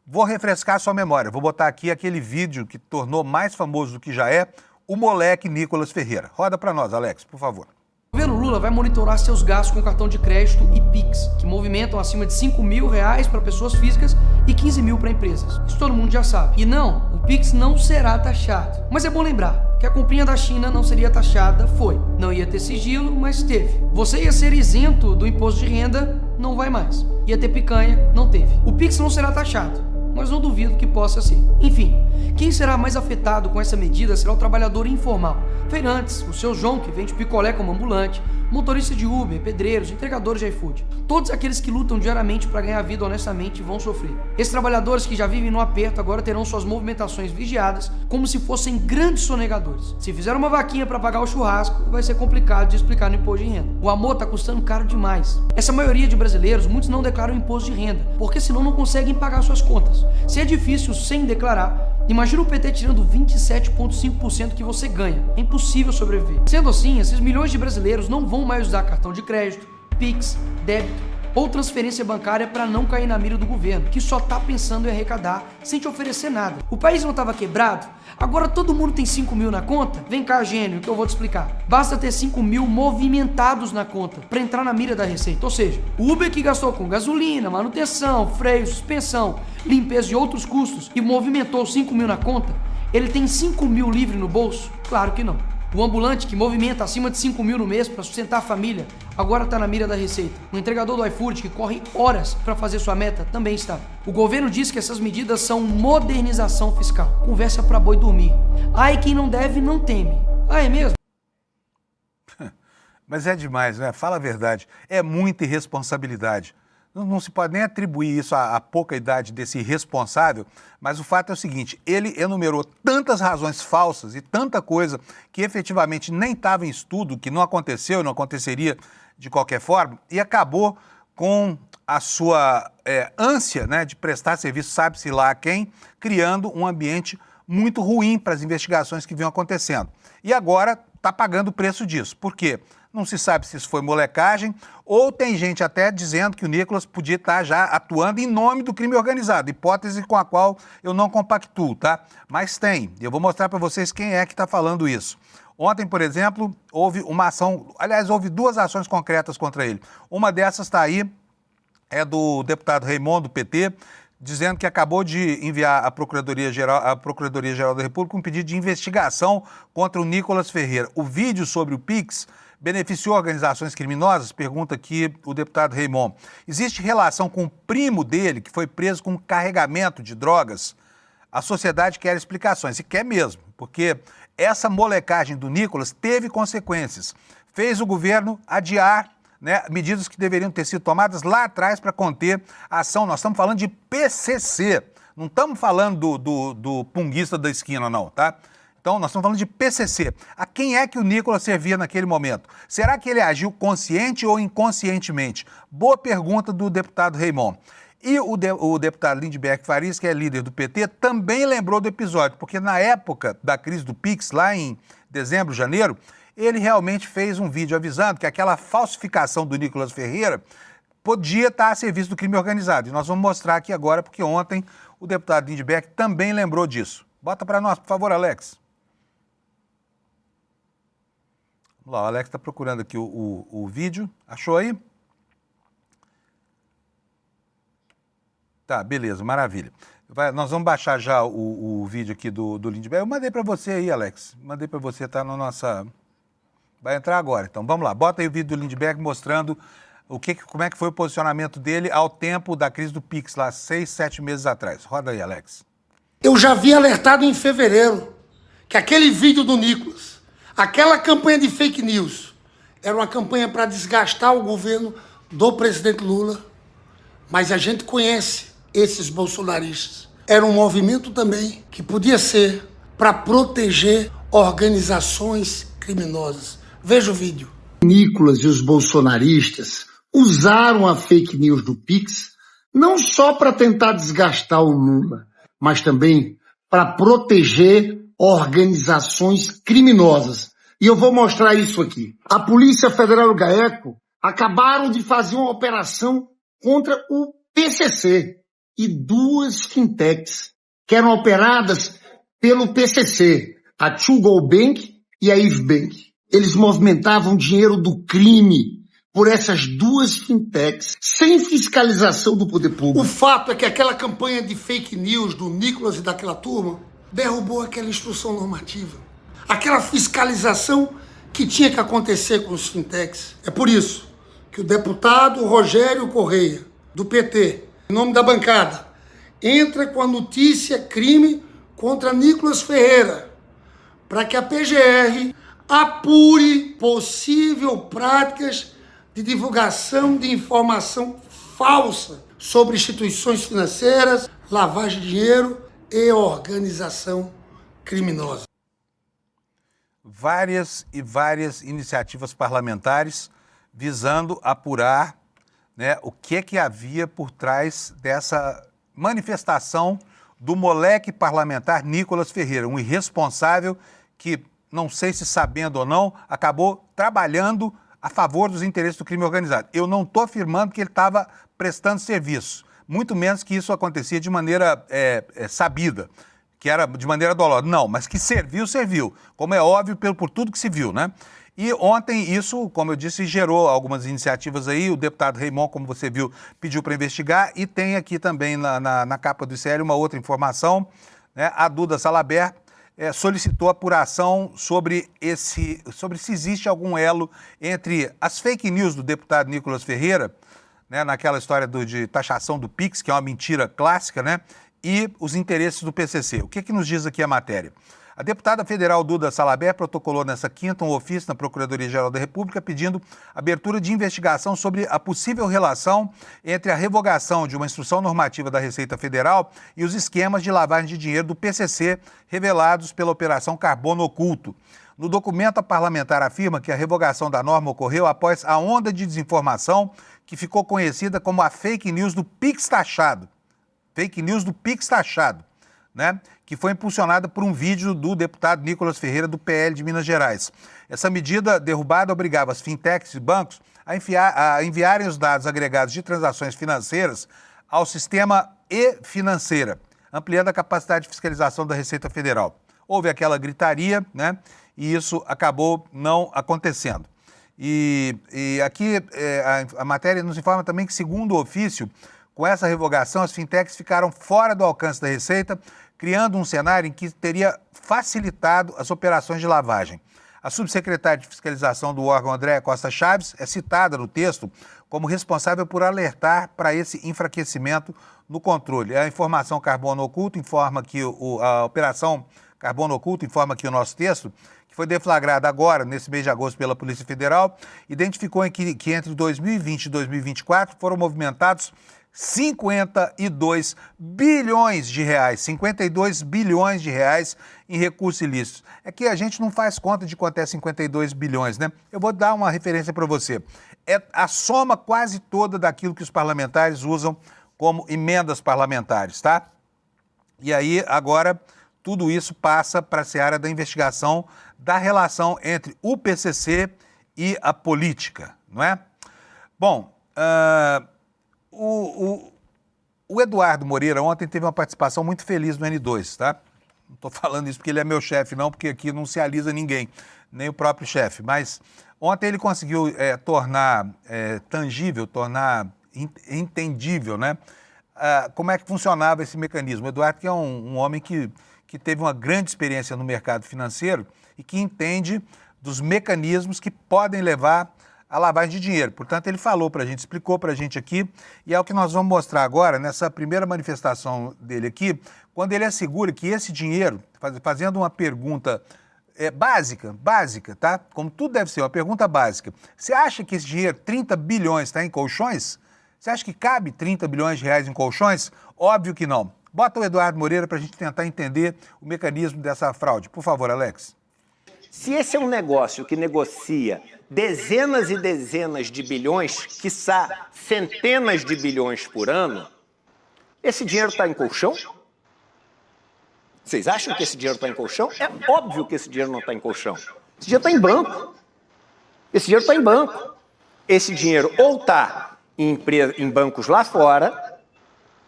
Vou refrescar a sua memória, vou botar aqui aquele vídeo que tornou mais famoso do que já é, o moleque Nicolas Ferreira. Roda para nós, Alex, por favor. O governo Lula vai monitorar seus gastos com cartão de crédito e Pix, que movimentam acima de 5 mil reais para pessoas físicas e 15 mil para empresas. Isso todo mundo já sabe. E não, o Pix não será taxado. Mas é bom lembrar que a comprinha da China não seria taxada, foi. Não ia ter sigilo, mas teve. Você ia ser isento do imposto de renda, não vai mais. Ia ter picanha, não teve. O Pix não será taxado, mas não duvido que possa ser. Enfim, quem será mais afetado com essa medida será o trabalhador informal. Feirantes, o seu João que vende picolé como ambulante, motorista de Uber, pedreiros, entregadores de iFood. Todos aqueles que lutam diariamente para ganhar vida honestamente vão sofrer. Esses trabalhadores que já vivem no aperto agora terão suas movimentações vigiadas como se fossem grandes sonegadores. Se fizer uma vaquinha para pagar o churrasco, vai ser complicado de explicar no imposto de renda. O amor tá custando caro demais. Essa maioria de brasileiros, muitos não declaram imposto de renda, porque senão não conseguem pagar suas contas. Se é difícil sem declarar, imagina o PT tirando 27,5% que você ganha. É impossível sobreviver. Sendo assim, esses milhões de brasileiros não vão mais usar cartão de crédito, Pix, débito ou transferência bancária para não cair na mira do governo, que só tá pensando em arrecadar sem te oferecer nada. O país não estava quebrado? Agora todo mundo tem 5 mil na conta? Vem cá, gênio, que eu vou te explicar. Basta ter 5 mil movimentados na conta para entrar na mira da receita. Ou seja, o Uber que gastou com gasolina, manutenção, freio, suspensão, limpeza e outros custos e movimentou 5 mil na conta, ele tem 5 mil livre no bolso? Claro que não. O ambulante que movimenta acima de 5 mil no mês para sustentar a família, agora está na mira da receita. O entregador do iFood que corre horas para fazer sua meta, também está. O governo diz que essas medidas são modernização fiscal. Conversa para boi dormir. Ai, quem não deve não teme. Ah, é mesmo? Mas é demais, né? Fala a verdade. É muita irresponsabilidade. Não se pode nem atribuir isso à pouca idade desse irresponsável, mas o fato é o seguinte, ele enumerou tantas razões falsas e tanta coisa que efetivamente nem estava em estudo, que não aconteceu e não aconteceria de qualquer forma, e acabou com a sua ânsia, né, de prestar serviço, sabe-se lá a quem, criando um ambiente muito ruim para as investigações que vinham acontecendo. E agora está pagando o preço disso. Por quê? Não se sabe se isso foi molecagem ou tem gente até dizendo que o Nicolas podia estar já atuando em nome do crime organizado, hipótese com a qual eu não compactuo, tá? Mas tem, e eu vou mostrar para vocês quem é que está falando isso. Ontem, por exemplo, houve uma ação, aliás, houve 2 ações concretas contra ele. Uma dessas está aí, é do deputado Raimundo, do PT, dizendo que acabou de enviar à Procuradoria-Geral da República um pedido de investigação contra o Nicolas Ferreira. O vídeo sobre o Pix beneficiou organizações criminosas? Pergunta aqui o deputado Raimundo. Existe relação com o primo dele, que foi preso com carregamento de drogas? A sociedade quer explicações, e quer mesmo, porque essa molecagem do Nicolas teve consequências. Fez o governo adiar, né, medidas que deveriam ter sido tomadas lá atrás para conter a ação. Nós estamos falando de PCC, não estamos falando do punguista da esquina, não, tá? Então, nós estamos falando de PCC. A quem é que o Nicolas servia naquele momento? Será que ele agiu consciente ou inconscientemente? Boa pergunta do deputado Raimundo. E o deputado Lindbergh Farias, que é líder do PT, também lembrou do episódio, porque na época da crise do Pix, lá em dezembro, janeiro, ele realmente fez um vídeo avisando que aquela falsificação do Nicolas Ferreira podia estar a serviço do crime organizado. E nós vamos mostrar aqui agora, porque ontem o deputado Lindbergh também lembrou disso. Bota para nós, por favor, Alex. Vamos lá, o Alex está procurando aqui o vídeo. Achou aí? Tá, beleza, maravilha. Nós vamos baixar já o vídeo aqui do Lindbergh. Eu mandei para você aí, Alex. Mandei para você, tá na nossa... Vai entrar agora, então vamos lá. Bota aí o vídeo do Lindbergh mostrando como é que foi o posicionamento dele ao tempo da crise do Pix, lá 6, 7 meses atrás. Roda aí, Alex. Eu já havia alertado em fevereiro que aquele vídeo do Nicolas, aquela campanha de fake news, era uma campanha para desgastar o governo do presidente Lula, mas a gente conhece esses bolsonaristas. Era um movimento também que podia ser para proteger organizações criminosas. Veja o vídeo. Nicolas e os bolsonaristas usaram a fake news do Pix não só para tentar desgastar o Lula, mas também para proteger organizações criminosas. E eu vou mostrar isso aqui. A Polícia Federal e o GAECO acabaram de fazer uma operação contra o PCC e 2 fintechs que eram operadas pelo PCC, a To Go Bank e a Eve Bank. Eles movimentavam dinheiro do crime por essas 2 fintechs sem fiscalização do poder público. O fato é que aquela campanha de fake news do Nicolas e daquela turma derrubou aquela instrução normativa, aquela fiscalização que tinha que acontecer com os fintechs. É por isso que o deputado Rogério Correia, do PT, em nome da bancada, entra com a notícia crime contra Nicolas Ferreira, para que a PGR apure possível práticas de divulgação de informação falsa sobre instituições financeiras, lavagem de dinheiro e organização criminosa. Várias iniciativas parlamentares visando apurar, né, o que havia por trás dessa manifestação do moleque parlamentar Nicolas Ferreira, um irresponsável que, não sei se sabendo ou não, acabou trabalhando a favor dos interesses do crime organizado. Eu não estou afirmando que ele estava prestando serviço, muito menos que isso acontecia de maneira sabida, que era de maneira dolosa. Não, mas que serviu, como é óbvio por tudo que se viu, né? E ontem isso, como eu disse, gerou algumas iniciativas aí. O deputado Raymond, como você viu, pediu para investigar, e tem aqui também na capa do ICL uma outra informação, né? A Duda Salabert solicitou apuração sobre se existe algum elo entre as fake news do deputado Nicolas Ferreira, né, naquela história de taxação do PIX, que é uma mentira clássica, né, e os interesses do PCC. O que nos diz aqui a matéria? A deputada federal Duda Salabert protocolou nessa quinta um ofício na Procuradoria-Geral da República pedindo abertura de investigação sobre a possível relação entre a revogação de uma instrução normativa da Receita Federal e os esquemas de lavagem de dinheiro do PCC revelados pela Operação Carbono Oculto. No documento, a parlamentar afirma que a revogação da norma ocorreu após a onda de desinformação que ficou conhecida como a fake news do PIX taxado. Fake news do PIX taxado, né? Que foi impulsionada por um vídeo do deputado Nicolas Ferreira, do PL de Minas Gerais. Essa medida derrubada obrigava as fintechs e bancos a enviarem os dados agregados de transações financeiras ao sistema e-financeira, ampliando a capacidade de fiscalização da Receita Federal. Houve aquela gritaria, né? E isso acabou não acontecendo. E aqui a matéria nos informa também que, segundo o ofício, com essa revogação, as fintechs ficaram fora do alcance da Receita, criando um cenário em que teria facilitado as operações de lavagem. A subsecretária de Fiscalização do órgão, Andréa Costa Chaves, é citada no texto como responsável por alertar para esse enfraquecimento no controle. A informação Carbono Oculto informa que a Operação Carbono Oculto informa aqui o nosso texto, que foi deflagrada agora, nesse mês de agosto, pela Polícia Federal, identificou que entre 2020 e 2024 foram movimentados 52 bilhões de reais, 52 bilhões de reais em recursos ilícitos. É que a gente não faz conta de quanto é 52 bilhões, né? Eu vou dar uma referência para você. É a soma quase toda daquilo que os parlamentares usam como emendas parlamentares, tá? E aí, agora, tudo isso passa para a seara da investigação da relação entre o PCC e a política, não é? Bom, o Eduardo Moreira ontem teve uma participação muito feliz no N2, tá? Não estou falando isso porque ele é meu chefe, não, porque aqui não se alisa ninguém, nem o próprio chefe. Mas ontem ele conseguiu tornar tangível, tornar entendível, né? Como é que funcionava esse mecanismo. O Eduardo, que é um homem que teve uma grande experiência no mercado financeiro e que entende dos mecanismos que podem levar a lavagem de dinheiro. Portanto, ele falou para a gente, explicou para a gente aqui, e é o que nós vamos mostrar agora, nessa primeira manifestação dele aqui, quando ele assegura que esse dinheiro, fazendo uma pergunta básica, tá? Como tudo deve ser, uma pergunta básica. Você acha que esse dinheiro, 30 bilhões, está em colchões? Você acha que cabe 30 bilhões de reais em colchões? Óbvio que não. Bota o Eduardo Moreira para a gente tentar entender o mecanismo dessa fraude. Por favor, Alex. Se esse é um negócio que negocia dezenas e dezenas de bilhões, quiçá centenas de bilhões por ano, esse dinheiro está em colchão? Vocês acham que esse dinheiro está em colchão? É óbvio que esse dinheiro não está em colchão. Esse dinheiro está em banco. Esse dinheiro está em banco. Esse dinheiro ou está em bancos lá fora,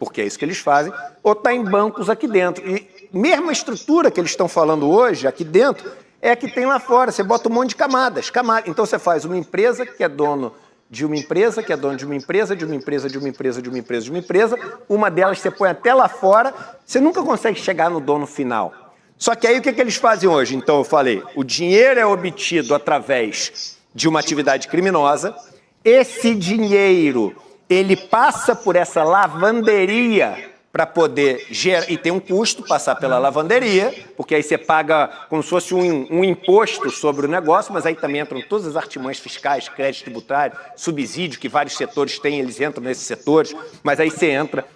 porque é isso que eles fazem, ou está em bancos aqui dentro. E mesmo a estrutura que eles estão falando hoje, aqui dentro, é a que tem lá fora. Você bota um monte de camadas. Então você faz uma empresa que é dono de uma empresa, que é dono de uma empresa, de uma empresa, de uma empresa, de uma empresa, de uma empresa. Uma delas você põe até lá fora. Você nunca consegue chegar no dono final. Só que aí o que eles fazem hoje? Então eu falei, o dinheiro é obtido através de uma atividade criminosa, esse dinheiro, ele passa por essa lavanderia para poder gerar, e tem um custo passar pela lavanderia, porque aí você paga como se fosse um imposto sobre o negócio, mas aí também entram todas as artimanhas fiscais, crédito tributário, subsídio, que vários setores têm, eles entram nesses setores, mas aí você entra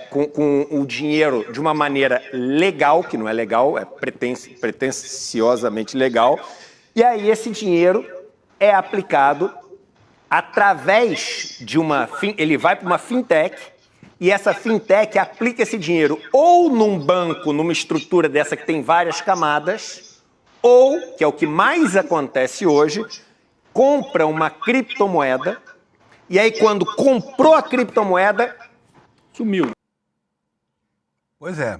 com o dinheiro de uma maneira legal, que não é legal, é pretensiosamente legal, e aí esse dinheiro é aplicado através de ele vai para uma fintech, e essa fintech aplica esse dinheiro ou num banco, numa estrutura dessa que tem várias camadas, ou, que é o que mais acontece hoje, compra uma criptomoeda, e aí quando comprou a criptomoeda, sumiu. Pois é.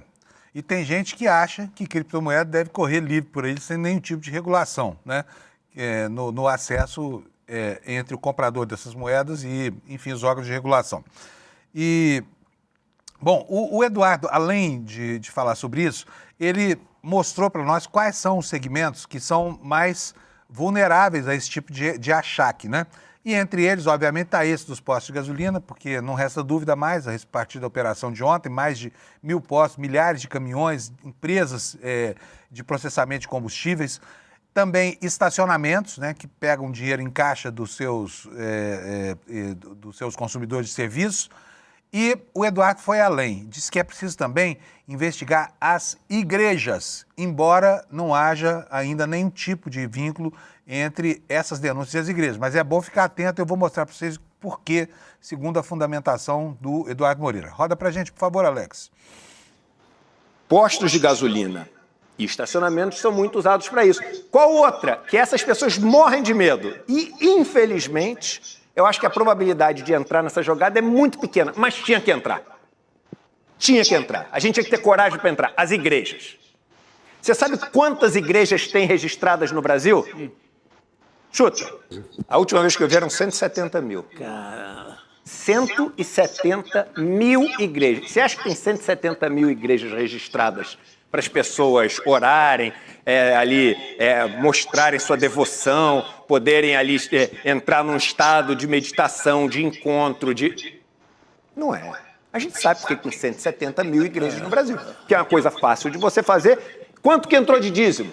E tem gente que acha que criptomoeda deve correr livre por aí sem nenhum tipo de regulação, né? No acesso entre o comprador dessas moedas e, enfim, os órgãos de regulação. E, bom, o Eduardo, além de falar sobre isso, ele mostrou para nós quais são os segmentos que são mais vulneráveis a esse tipo de achaque, né? E entre eles, obviamente, está esse dos postos de gasolina, porque não resta dúvida mais, a partir da operação de ontem, mais de 1.000 postos, milhares de caminhões, empresas de processamento de combustíveis, também estacionamentos, né, que pegam dinheiro em caixa dos seus consumidores de serviços. E o Eduardo foi além, disse que é preciso também investigar as igrejas, embora não haja ainda nenhum tipo de vínculo entre essas denúncias e as igrejas. Mas é bom ficar atento, eu vou mostrar para vocês por quê, segundo a fundamentação do Eduardo Moreira. Roda para a gente, por favor, Alex. Postos de gasolina e estacionamentos são muito usados para isso. Qual outra? Que essas pessoas morrem de medo. E, infelizmente, eu acho que a probabilidade de entrar nessa jogada é muito pequena, mas tinha que entrar. Tinha que entrar. A gente tinha que ter coragem para entrar. As igrejas. Você sabe quantas igrejas tem registradas no Brasil? Chuta. A última vez que eu vi eram 170 mil. Caramba. 170 mil igrejas. Você acha que tem 170 mil igrejas registradas para as pessoas orarem, mostrarem sua devoção, poderem ali entrar num estado de meditação, de encontro, Não é. A gente sabe porque tem 170 mil igrejas no Brasil, que é uma coisa fácil de você fazer. Quanto que entrou de dízimo?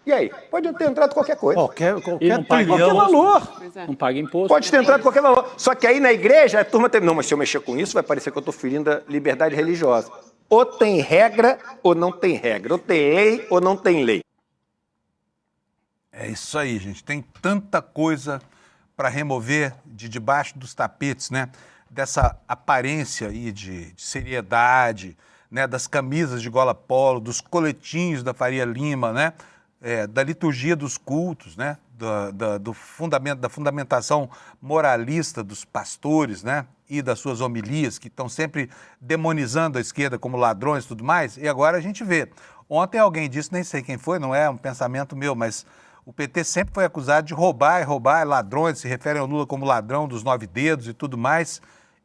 E aí? Pode ter entrado qualquer coisa. Qualquer valor. Não paga imposto. Pode ter entrado qualquer valor. Só que aí na igreja a turma tem... Não, mas se eu mexer com isso vai parecer que eu estou ferindo a liberdade religiosa. Ou tem regra ou não tem regra. Ou tem lei ou não tem lei. É isso aí, gente. Tem tanta coisa para remover de debaixo dos tapetes, né? Dessa aparência aí de seriedade, né? Das camisas de gola polo, dos coletinhos da Faria Lima, né? Da liturgia dos cultos, né? Da fundamentação moralista dos pastores, né? E das suas homilias, que estão sempre demonizando a esquerda como ladrões e tudo mais, e agora a gente vê. Ontem alguém disse, nem sei quem foi, não é um pensamento meu, mas o PT sempre foi acusado de roubar, ladrões, se referem ao Lula como ladrão dos 9 dedos e tudo mais,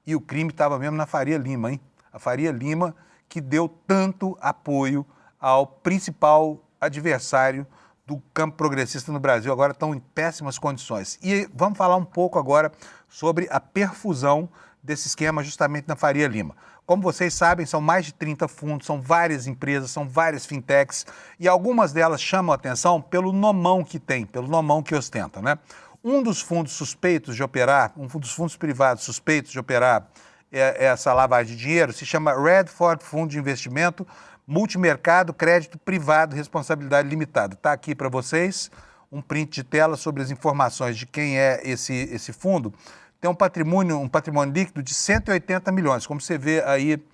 e o crime estava mesmo na Faria Lima, hein? A Faria Lima que deu tanto apoio ao principal adversário do campo progressista no Brasil, agora estão em péssimas condições. E vamos falar um pouco agora sobre a perfusão desse esquema justamente na Faria Lima. Como vocês sabem, são mais de 30 fundos, são várias empresas, são várias fintechs, e algumas delas chamam a atenção pelo nomão que tem, pelo nomão que ostentam, né? Um dos fundos suspeitos de operar, um dos fundos privados suspeitos de operar essa lavagem de dinheiro se chama Redford Fundo de Investimento Multimercado, Crédito Privado, Responsabilidade Limitada. Está aqui para vocês um print de tela sobre as informações de quem é esse fundo. Tem um patrimônio líquido de 180 milhões, como você vê aí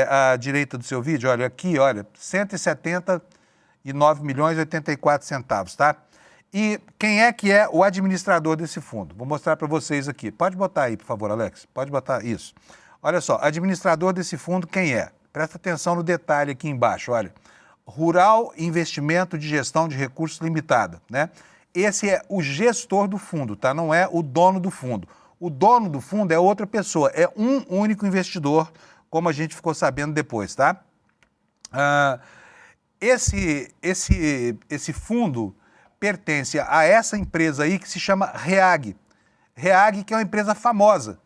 à direita do seu vídeo, olha aqui, olha, 179 milhões e 84 centavos, tá? E quem é que é o administrador desse fundo? Vou mostrar para vocês aqui. Pode botar aí, por favor, Alex. Pode botar isso. Olha só, administrador desse fundo, quem é? Presta atenção no detalhe aqui embaixo, olha. Rural Investimento de Gestão de Recursos Limitada, né? Esse é o gestor do fundo, tá? Não é o dono do fundo. O dono do fundo é outra pessoa, é um único investidor, como a gente ficou sabendo depois, tá? Esse fundo pertence a essa empresa aí que se chama REAG. REAG, que é uma empresa famosa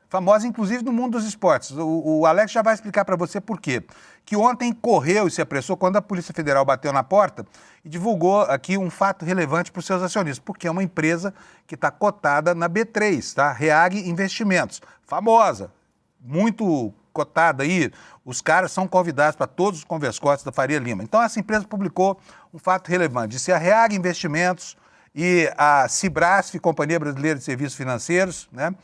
inclusive no mundo dos esportes. O Alex já vai explicar para você por quê. Que ontem correu e se apressou quando a Polícia Federal bateu na porta e divulgou aqui um fato relevante para os seus acionistas, porque é uma empresa que está cotada na B3, tá? REAG Investimentos, famosa, muito cotada aí. Os caras são convidados para todos os converscotes da Faria Lima. Então essa empresa publicou um fato relevante, disse a REAG Investimentos e a Cibrasf, Companhia Brasileira de Serviços Financeiros, né?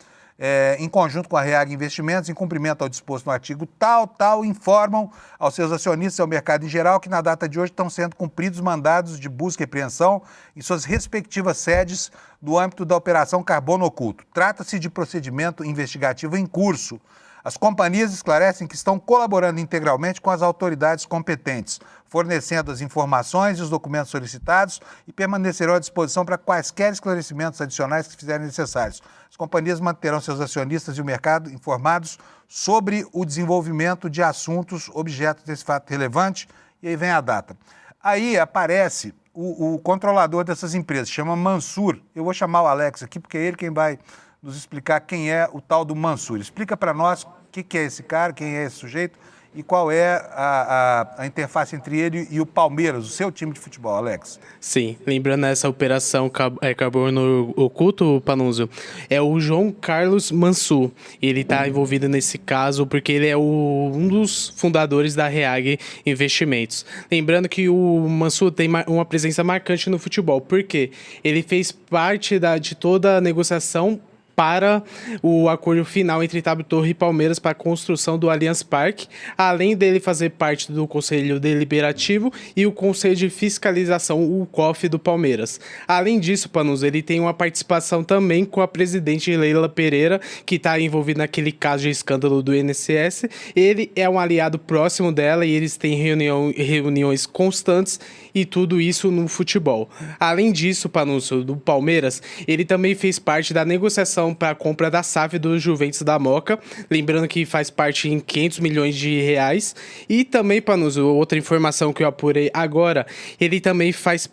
Em conjunto com a REAG Investimentos, em cumprimento ao disposto no artigo tal, informam aos seus acionistas e ao mercado em geral que na data de hoje estão sendo cumpridos mandados de busca e apreensão em suas respectivas sedes do âmbito da Operação Carbono Oculto. Trata-se de procedimento investigativo em curso. As companhias esclarecem que estão colaborando integralmente com as autoridades competentes, fornecendo as informações e os documentos solicitados e permanecerão à disposição para quaisquer esclarecimentos adicionais que fizerem necessários. As companhias manterão seus acionistas e o mercado informados sobre o desenvolvimento de assuntos objeto desse fato relevante. E aí vem a data. Aí aparece o controlador dessas empresas, chama Mansur. Eu vou chamar o Alex aqui porque é ele quem vai nos explicar quem é o tal do Mansur. Explica para nós o que é esse cara, quem é esse sujeito e qual é a interface entre ele e o Palmeiras, o seu time de futebol, Alex. Sim, lembrando essa operação Carbono Oculto, Panunzio, é o João Carlos Mansur. Ele está envolvido nesse caso porque ele é um dos fundadores da REAG Investimentos. Lembrando que o Mansur tem uma presença marcante no futebol, porque ele fez parte de toda a negociação para o acordo final entre Itabira Torre e Palmeiras para a construção do Allianz Parque, além dele fazer parte do Conselho Deliberativo e o Conselho de Fiscalização, o COF do Palmeiras. Além disso, Panus, ele tem uma participação também com a presidente Leila Pereira, que está envolvida naquele caso de escândalo do INSS. Ele é um aliado próximo dela e eles têm reuniões constantes e tudo isso no futebol. Além disso, Panus, do Palmeiras, ele também fez parte da negociação para a compra da SAF do Juventus da Moca, lembrando que faz parte em 500 milhões de reais. E também, Panuso, outra informação que eu apurei agora, ele também faz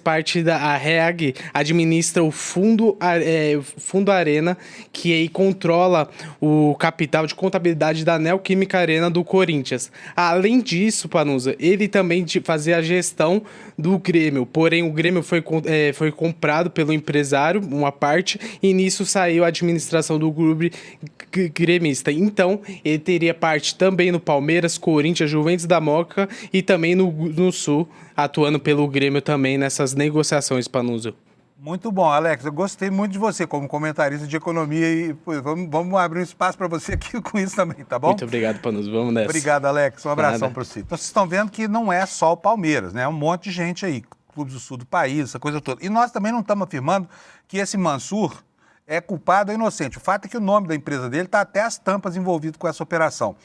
parte da REAG, administra o Fundo Arena, que aí controla o capital de contabilidade da Neoquímica Arena do Corinthians. Além disso, Panuso, ele também fazia a gestão do Grêmio, porém o Grêmio foi comprado pelo empresário, uma parte, e nisso saiu a administração do clube gremista. Então, ele teria parte também no Palmeiras, Corinthians, Juventus da Moca e também no Sul, atuando pelo Grêmio também nessas negociações, Panunzio. Muito bom, Alex. Eu gostei muito de você como comentarista de economia e vamos abrir um espaço para você aqui com isso também, tá bom? Muito obrigado, Panunzio. Vamos nessa. Obrigado, Alex. Um abração para você. Então, vocês estão vendo que não é só o Palmeiras, né? É um monte de gente aí, clubes do sul do país, essa coisa toda. E nós também não estamos afirmando que esse Mansur é culpado ou inocente. O fato é que o nome da empresa dele está até as tampas envolvido com essa operação.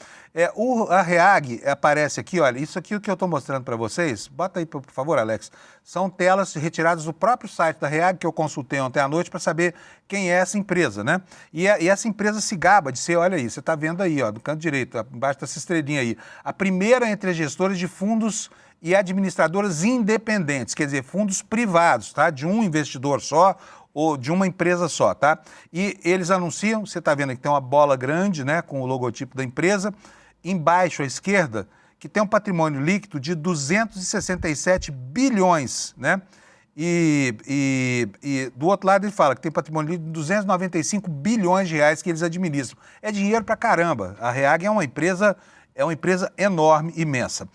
A REAG aparece aqui, olha, isso aqui que eu estou mostrando para vocês, bota aí, por favor, Alex, são telas retiradas do próprio site da REAG, que eu consultei ontem à noite para saber quem é essa empresa, né? E essa empresa se gaba de ser, olha aí, você está vendo aí, ó, do canto direito, embaixo dessa estrelinha aí, a primeira entre as gestoras de fundos e administradoras independentes, quer dizer, fundos privados, tá? De um investidor só, ou de uma empresa só, tá? E eles anunciam, você está vendo aqui, tem uma bola grande, né, com o logotipo da empresa, embaixo à esquerda, que tem um patrimônio líquido de 267 bilhões, né? E do outro lado ele fala que tem patrimônio líquido de 295 bilhões de reais que eles administram. É dinheiro pra caramba. A REAG é uma empresa enorme, imensa.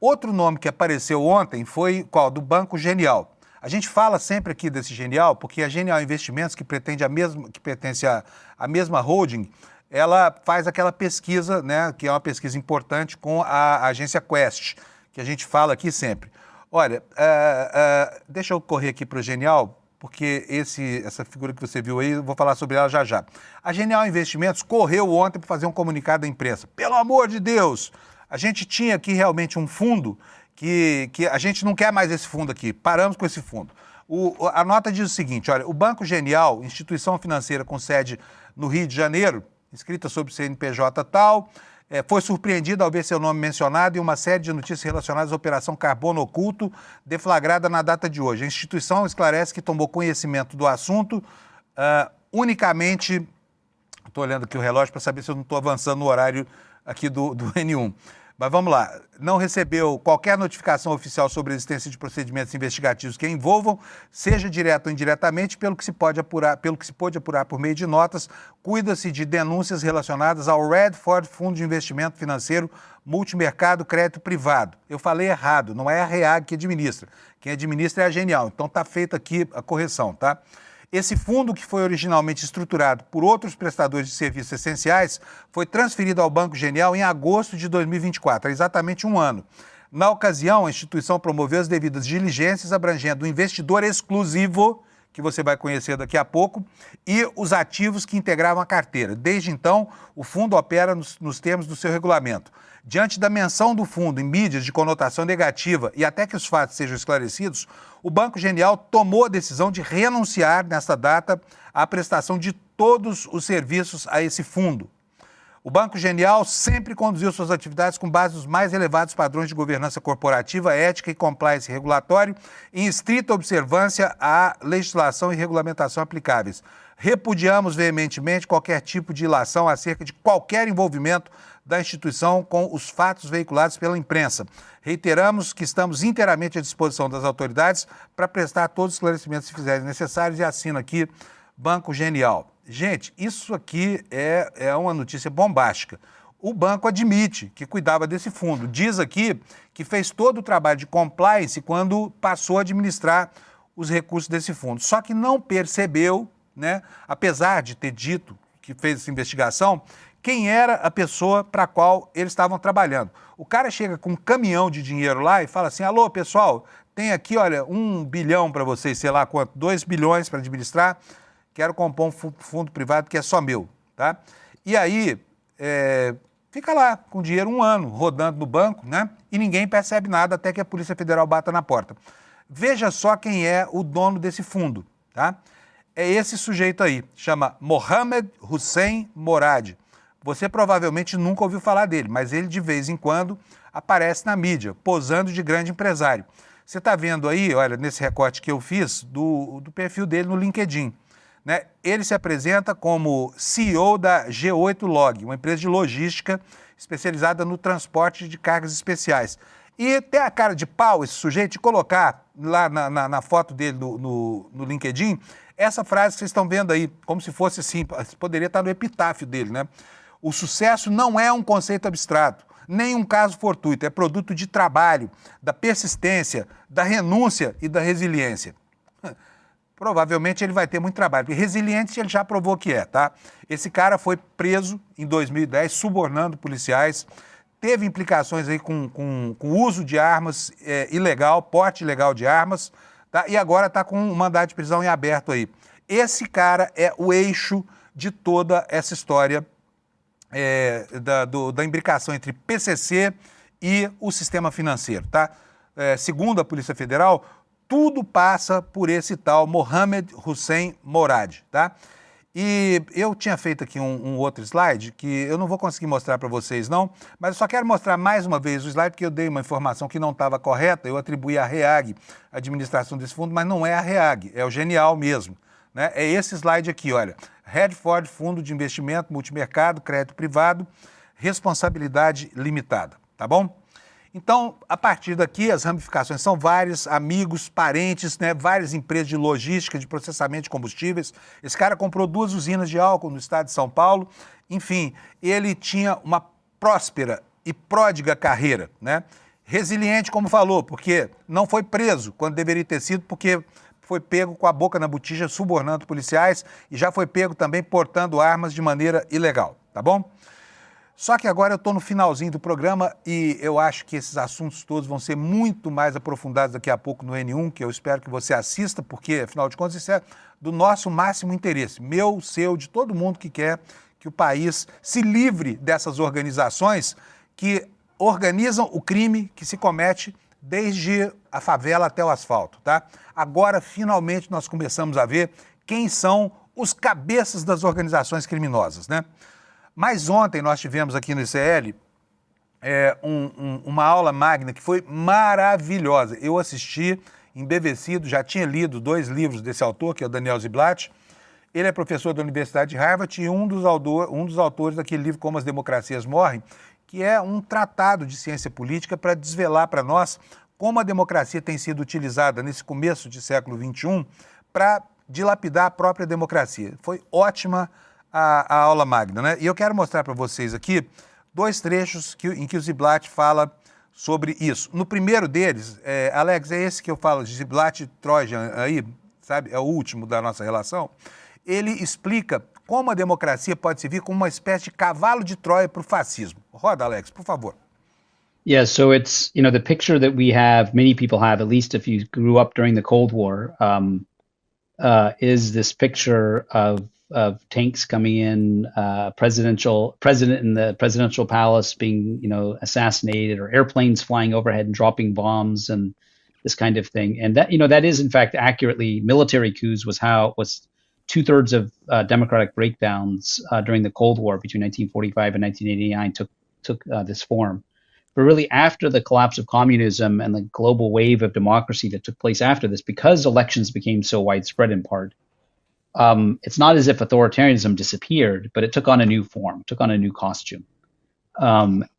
Outro nome que apareceu ontem foi qual? Do Banco Genial. A gente fala sempre aqui desse Genial, porque a Genial Investimentos, que pertence à mesma holding, ela faz aquela pesquisa, né, que é uma pesquisa importante com a agência Quest, que a gente fala aqui sempre. Olha, deixa eu correr aqui para o Genial, porque essa figura que você viu aí, eu vou falar sobre ela já já. A Genial Investimentos correu ontem para fazer um comunicado à imprensa. Pelo amor de Deus, a gente tinha aqui realmente um fundo que a gente não quer mais esse fundo aqui, paramos com esse fundo. A nota diz o seguinte, olha, o Banco Genial, instituição financeira com sede no Rio de Janeiro, inscrita sob CNPJ tal, foi surpreendido ao ver seu nome mencionado em uma série de notícias relacionadas à Operação Carbono Oculto, deflagrada na data de hoje. A instituição esclarece que tomou conhecimento do assunto unicamente... Estou olhando aqui o relógio para saber se eu não estou avançando no horário aqui do N1. Mas vamos lá. Não recebeu qualquer notificação oficial sobre a existência de procedimentos investigativos que a envolvam, seja direto ou indiretamente, pelo que se pôde apurar por meio de notas. Cuida-se de denúncias relacionadas ao Redford Fundo de Investimento Financeiro Multimercado Crédito Privado. Eu falei errado, não é a REAG que administra. Quem administra é a Genial. Então está feita aqui a correção, tá? Esse fundo, que foi originalmente estruturado por outros prestadores de serviços essenciais, foi transferido ao Banco Genial em agosto de 2024, há exatamente um ano. Na ocasião, a instituição promoveu as devidas diligências abrangendo o investidor exclusivo, que você vai conhecer daqui a pouco, e os ativos que integravam a carteira. Desde então, o fundo opera nos termos do seu regulamento. Diante da menção do fundo em mídias de conotação negativa e até que os fatos sejam esclarecidos, o Banco Genial tomou a decisão de renunciar, nesta data, à prestação de todos os serviços a esse fundo. O Banco Genial sempre conduziu suas atividades com base nos mais elevados padrões de governança corporativa, ética e compliance regulatório, em estrita observância à legislação e regulamentação aplicáveis. Repudiamos veementemente qualquer tipo de ilação acerca de qualquer envolvimento da instituição com os fatos veiculados pela imprensa. Reiteramos que estamos inteiramente à disposição das autoridades para prestar todos os esclarecimentos que fizerem necessários e assino aqui Banco Genial. Gente, isso aqui é uma notícia bombástica. O banco admite que cuidava desse fundo. Diz aqui que fez todo o trabalho de compliance quando passou a administrar os recursos desse fundo. Só que não percebeu, né, apesar de ter dito que fez essa investigação, quem era a pessoa para a qual eles estavam trabalhando. O cara chega com um caminhão de dinheiro lá e fala assim: alô, pessoal, tem aqui, olha, 1 bilhão para vocês, sei lá quanto, 2 bilhões para administrar, quero compor um fundo privado que é só meu, tá? E aí, fica lá com dinheiro 1 ano, rodando no banco, né? E ninguém percebe nada até que a Polícia Federal bata na porta. Veja só quem é o dono desse fundo, tá? É esse sujeito aí, chama Mohamed Hussein Morad. Você provavelmente nunca ouviu falar dele, mas ele de vez em quando aparece na mídia, posando de grande empresário. Você está vendo aí, olha, nesse recorte que eu fiz, do perfil dele no LinkedIn, né? Ele se apresenta como CEO da G8 Log, uma empresa de logística especializada no transporte de cargas especiais. E tem a cara de pau esse sujeito de colocar lá na foto dele no LinkedIn essa frase que vocês estão vendo aí, como se fosse assim, poderia estar no epitáfio dele, né? O sucesso não é um conceito abstrato, nem um caso fortuito, é produto de trabalho, da persistência, da renúncia e da resiliência. Provavelmente ele vai ter muito trabalho, porque resiliente ele já provou que é, tá? Esse cara foi preso em 2010, subornando policiais, teve implicações aí com uso de armas ilegal, porte ilegal de armas, tá? E agora está com um mandado de prisão em aberto aí. Esse cara é o eixo de toda essa história da imbricação entre PCC e o sistema financeiro, tá? Segundo a Polícia Federal, tudo passa por esse tal Mohamed Hussein Morad, tá? E eu tinha feito aqui um outro slide que eu não vou conseguir mostrar para vocês não, mas eu só quero mostrar mais uma vez o slide porque eu dei uma informação que não estava correta, eu atribuí à REAG a administração desse fundo, mas não é a REAG, é o Genial mesmo, né? É esse slide aqui, olha, Redford Fundo de Investimento Multimercado Crédito Privado, responsabilidade limitada, tá bom? Então, a partir daqui, as ramificações são vários amigos, parentes, né, várias empresas de logística, de processamento de combustíveis. Esse cara comprou 2 usinas de álcool no estado de São Paulo. Enfim, ele tinha uma próspera e pródiga carreira, né? Resiliente, como falou, porque não foi preso quando deveria ter sido, porque foi pego com a boca na botija, subornando policiais e já foi pego também portando armas de maneira ilegal, tá bom? Só que agora eu estou no finalzinho do programa e eu acho que esses assuntos todos vão ser muito mais aprofundados daqui a pouco no N1, que eu espero que você assista, porque, afinal de contas, isso é do nosso máximo interesse, meu, seu, de todo mundo que quer que o país se livre dessas organizações que organizam o crime que se comete desde a favela até o asfalto, tá? Agora, finalmente, nós começamos a ver quem são os cabeças das organizações criminosas, né? Mas ontem nós tivemos aqui no ICL uma aula magna que foi maravilhosa. Eu assisti embevecido, já tinha lido 2 livros desse autor, que é o Daniel Ziblatt. Ele é professor da Universidade de Harvard e um dos autores daquele livro Como as Democracias Morrem, que é um tratado de ciência política para desvelar para nós como a democracia tem sido utilizada nesse começo de século XXI para dilapidar a própria democracia. Foi ótima a aula magna, né? E eu quero mostrar para vocês aqui 2 trechos em que o Ziblatt fala sobre isso. No primeiro deles, Alex, é esse que eu falo, de Ziblatt e Trojan aí, sabe? É o último da nossa relação. Ele explica como a democracia pode servir como uma espécie de cavalo de Troia para o fascismo. Roda, Alex, por favor. Yeah, so it's, the picture that we have, many people have, at least if you grew up during the Cold War, is this picture of tanks coming in, president in the presidential palace being, assassinated, or airplanes flying overhead and dropping bombs and this kind of thing. And that, that is in fact accurately, military coups was 2/3 of democratic breakdowns during the Cold War between 1945 and 1989 took this form. But really, after the collapse of communism and the global wave of democracy that took place after this, because elections became so widespread in part, it's not as if authoritarianism disappeared, but it took on a new form, took on a new costume.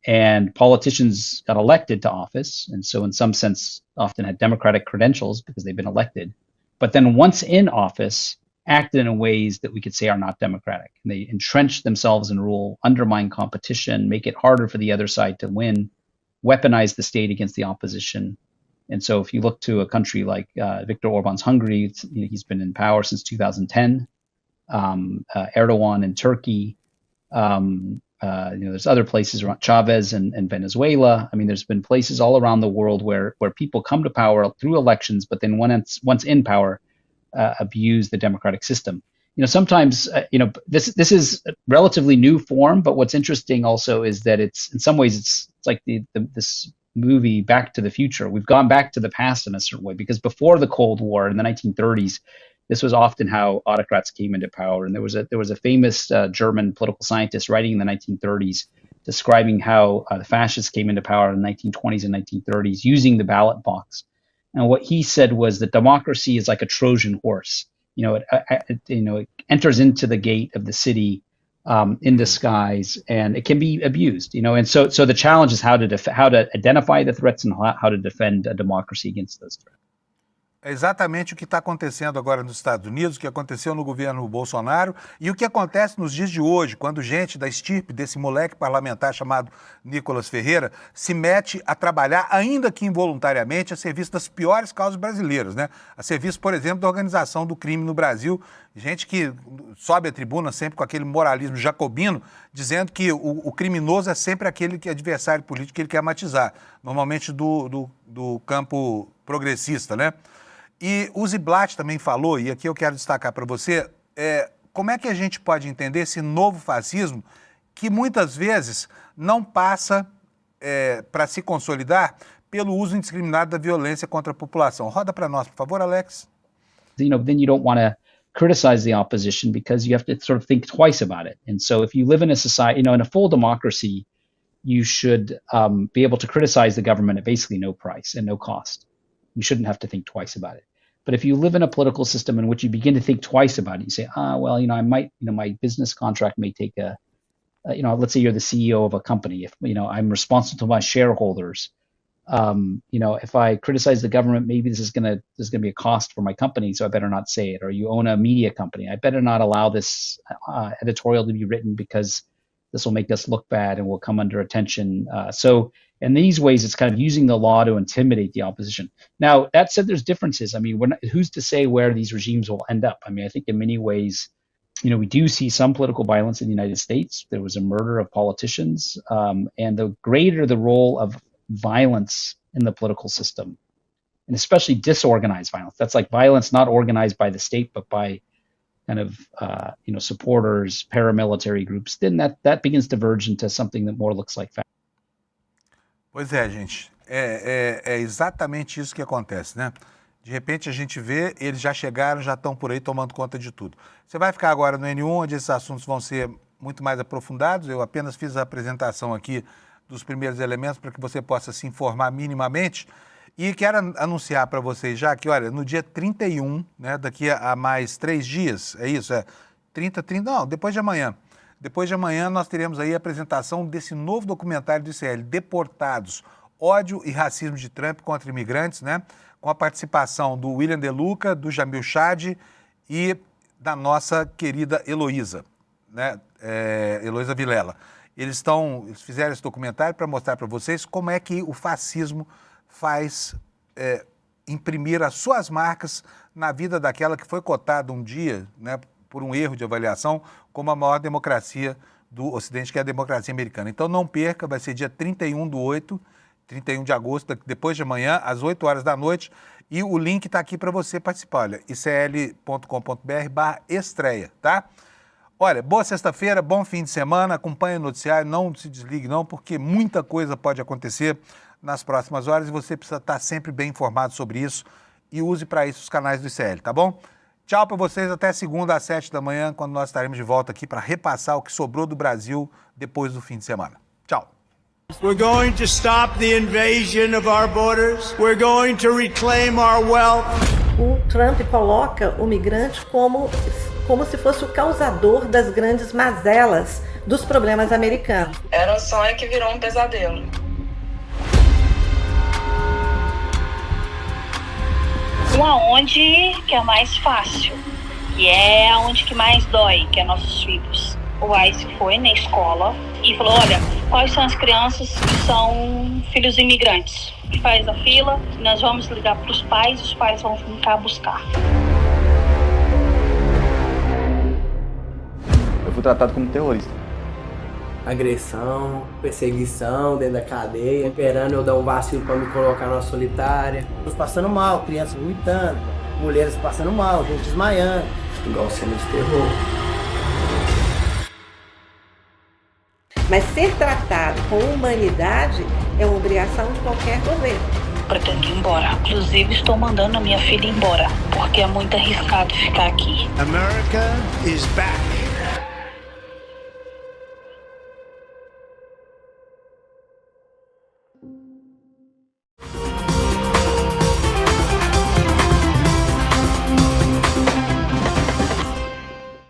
And politicians got elected to office, and so in some sense often had democratic credentials because they've been elected. But then once in office, acted in ways that we could say are not democratic. And they entrench themselves in rule, undermine competition, make it harder for the other side to win, weaponize the state against the opposition. And so if you look to a country like Viktor Orban's Hungary, he's been in power since 2010. Erdogan in Turkey. There's other places around Chavez and Venezuela. I mean, there's been places all around the world where people come to power through elections, but then once in power, abuse the democratic system. Sometimes, this is a relatively new form, but what's interesting also is that it's, in some ways, it's like this movie Back to the Future. We've gone back to the past in a certain way, because before the Cold War in the 1930s, this was often how autocrats came into power. And there was a famous German political scientist writing in the 1930s describing how the fascists came into power in the 1920s and 1930s using the ballot box. And what he said was that democracy is like a Trojan horse. It enters into the gate of the city in disguise, and it can be abused. And so the challenge is how to identify the threats and how to defend a democracy against those threats. É exatamente o que está acontecendo agora nos Estados Unidos, o que aconteceu no governo Bolsonaro e o que acontece nos dias de hoje, quando gente da estirpe desse moleque parlamentar chamado Nicolas Ferreira se mete a trabalhar, ainda que involuntariamente, a serviço das piores causas brasileiras, né? A serviço, por exemplo, da organização do crime no Brasil, gente que sobe a tribuna sempre com aquele moralismo jacobino, dizendo que o criminoso é sempre aquele que é adversário político que ele quer matizar, normalmente do campo progressista, né? E o Ziblatt também falou, e aqui eu quero destacar para você, como é que a gente pode entender esse novo fascismo que muitas vezes não passa para se consolidar pelo uso indiscriminado da violência contra a população. Roda para nós, por favor, Alex. Then you don't want to criticize the opposition because you have to sort of think twice about it. And so if you live in a society, in a full democracy, you should be able to criticize the government at basically no price and no cost. You shouldn't have to think twice about it. But if you live in a political system in which you begin to think twice about it, you say, I might, my business contract may take let's say you're the CEO of a company. If, I'm responsible to my shareholders, if I criticize the government, maybe there's going to be a cost for my company, so I better not say it. Or you own a media company, I better not allow this editorial to be written because this will make us look bad and will come under attention. So in these ways, it's kind of using the law to intimidate the opposition. Now, that said, there's differences. I mean, who's to say where these regimes will end up? I mean, I think in many ways, we do see some political violence in the United States. There was a murder of politicians, and the greater the role of violence in the political system, and especially disorganized violence. That's like violence not organized by the state, but by kind of supporters, paramilitary groups. Then that begins to verge into something that more looks like fascism. Pois é, gente, é exatamente isso que acontece, né? De repente a gente vê, eles já chegaram, já estão por aí tomando conta de tudo. Você vai ficar agora no N1, onde esses assuntos vão ser muito mais aprofundados. Eu apenas fiz a apresentação aqui dos primeiros elementos para que você possa se informar minimamente. E quero anunciar para vocês já que, olha, no dia 31, né, daqui a mais 3 dias, é isso? Depois de amanhã. Depois de amanhã nós teremos aí a apresentação desse novo documentário do ICL, Deportados, Ódio e Racismo de Trump contra Imigrantes, né? Com a participação do William De Luca, do Jamil Chad e da nossa querida Heloísa, né? Heloísa Vilela. Eles fizeram esse documentário para mostrar para vocês como é que o fascismo faz imprimir as suas marcas na vida daquela que foi cotada um dia, né, por um erro de avaliação, como a maior democracia do Ocidente, que é a democracia americana. Então não perca, vai ser dia 31 de agosto, depois de amanhã, às 8 horas da noite, e o link está aqui para você participar, olha, icl.com.br/estreia, tá? Olha, boa sexta-feira, bom fim de semana, acompanhe o noticiário, não se desligue não, porque muita coisa pode acontecer nas próximas horas e você precisa estar sempre bem informado sobre isso e use para isso os canais do ICL, tá bom? Tchau para vocês, até segunda às 7 da manhã, quando nós estaremos de volta aqui para repassar o que sobrou do Brasil depois do fim de semana. Tchau. We're going to stop the invasion of our borders. We're going to reclaim our wealth. O Trump coloca o migrante como se fosse o causador das grandes mazelas dos problemas americanos. Era um sonho que virou um pesadelo. Aonde que é mais fácil, que é aonde que mais dói, que é nossos filhos. O Ice foi na escola e falou, olha, quais são as crianças que são filhos imigrantes? E faz a fila, nós vamos ligar para os pais vão ficar buscar. Eu fui tratado como terrorista. Agressão, perseguição dentro da cadeia, esperando eu dar um vacilo para me colocar na solitária. Passando mal, crianças vomitando, mulheres passando mal, gente desmaiando. Igual cena de terror. Mas ser tratado com humanidade é uma obrigação de qualquer governo. Pretendo ir embora. Inclusive, estou mandando a minha filha embora, porque é muito arriscado ficar aqui. America is back.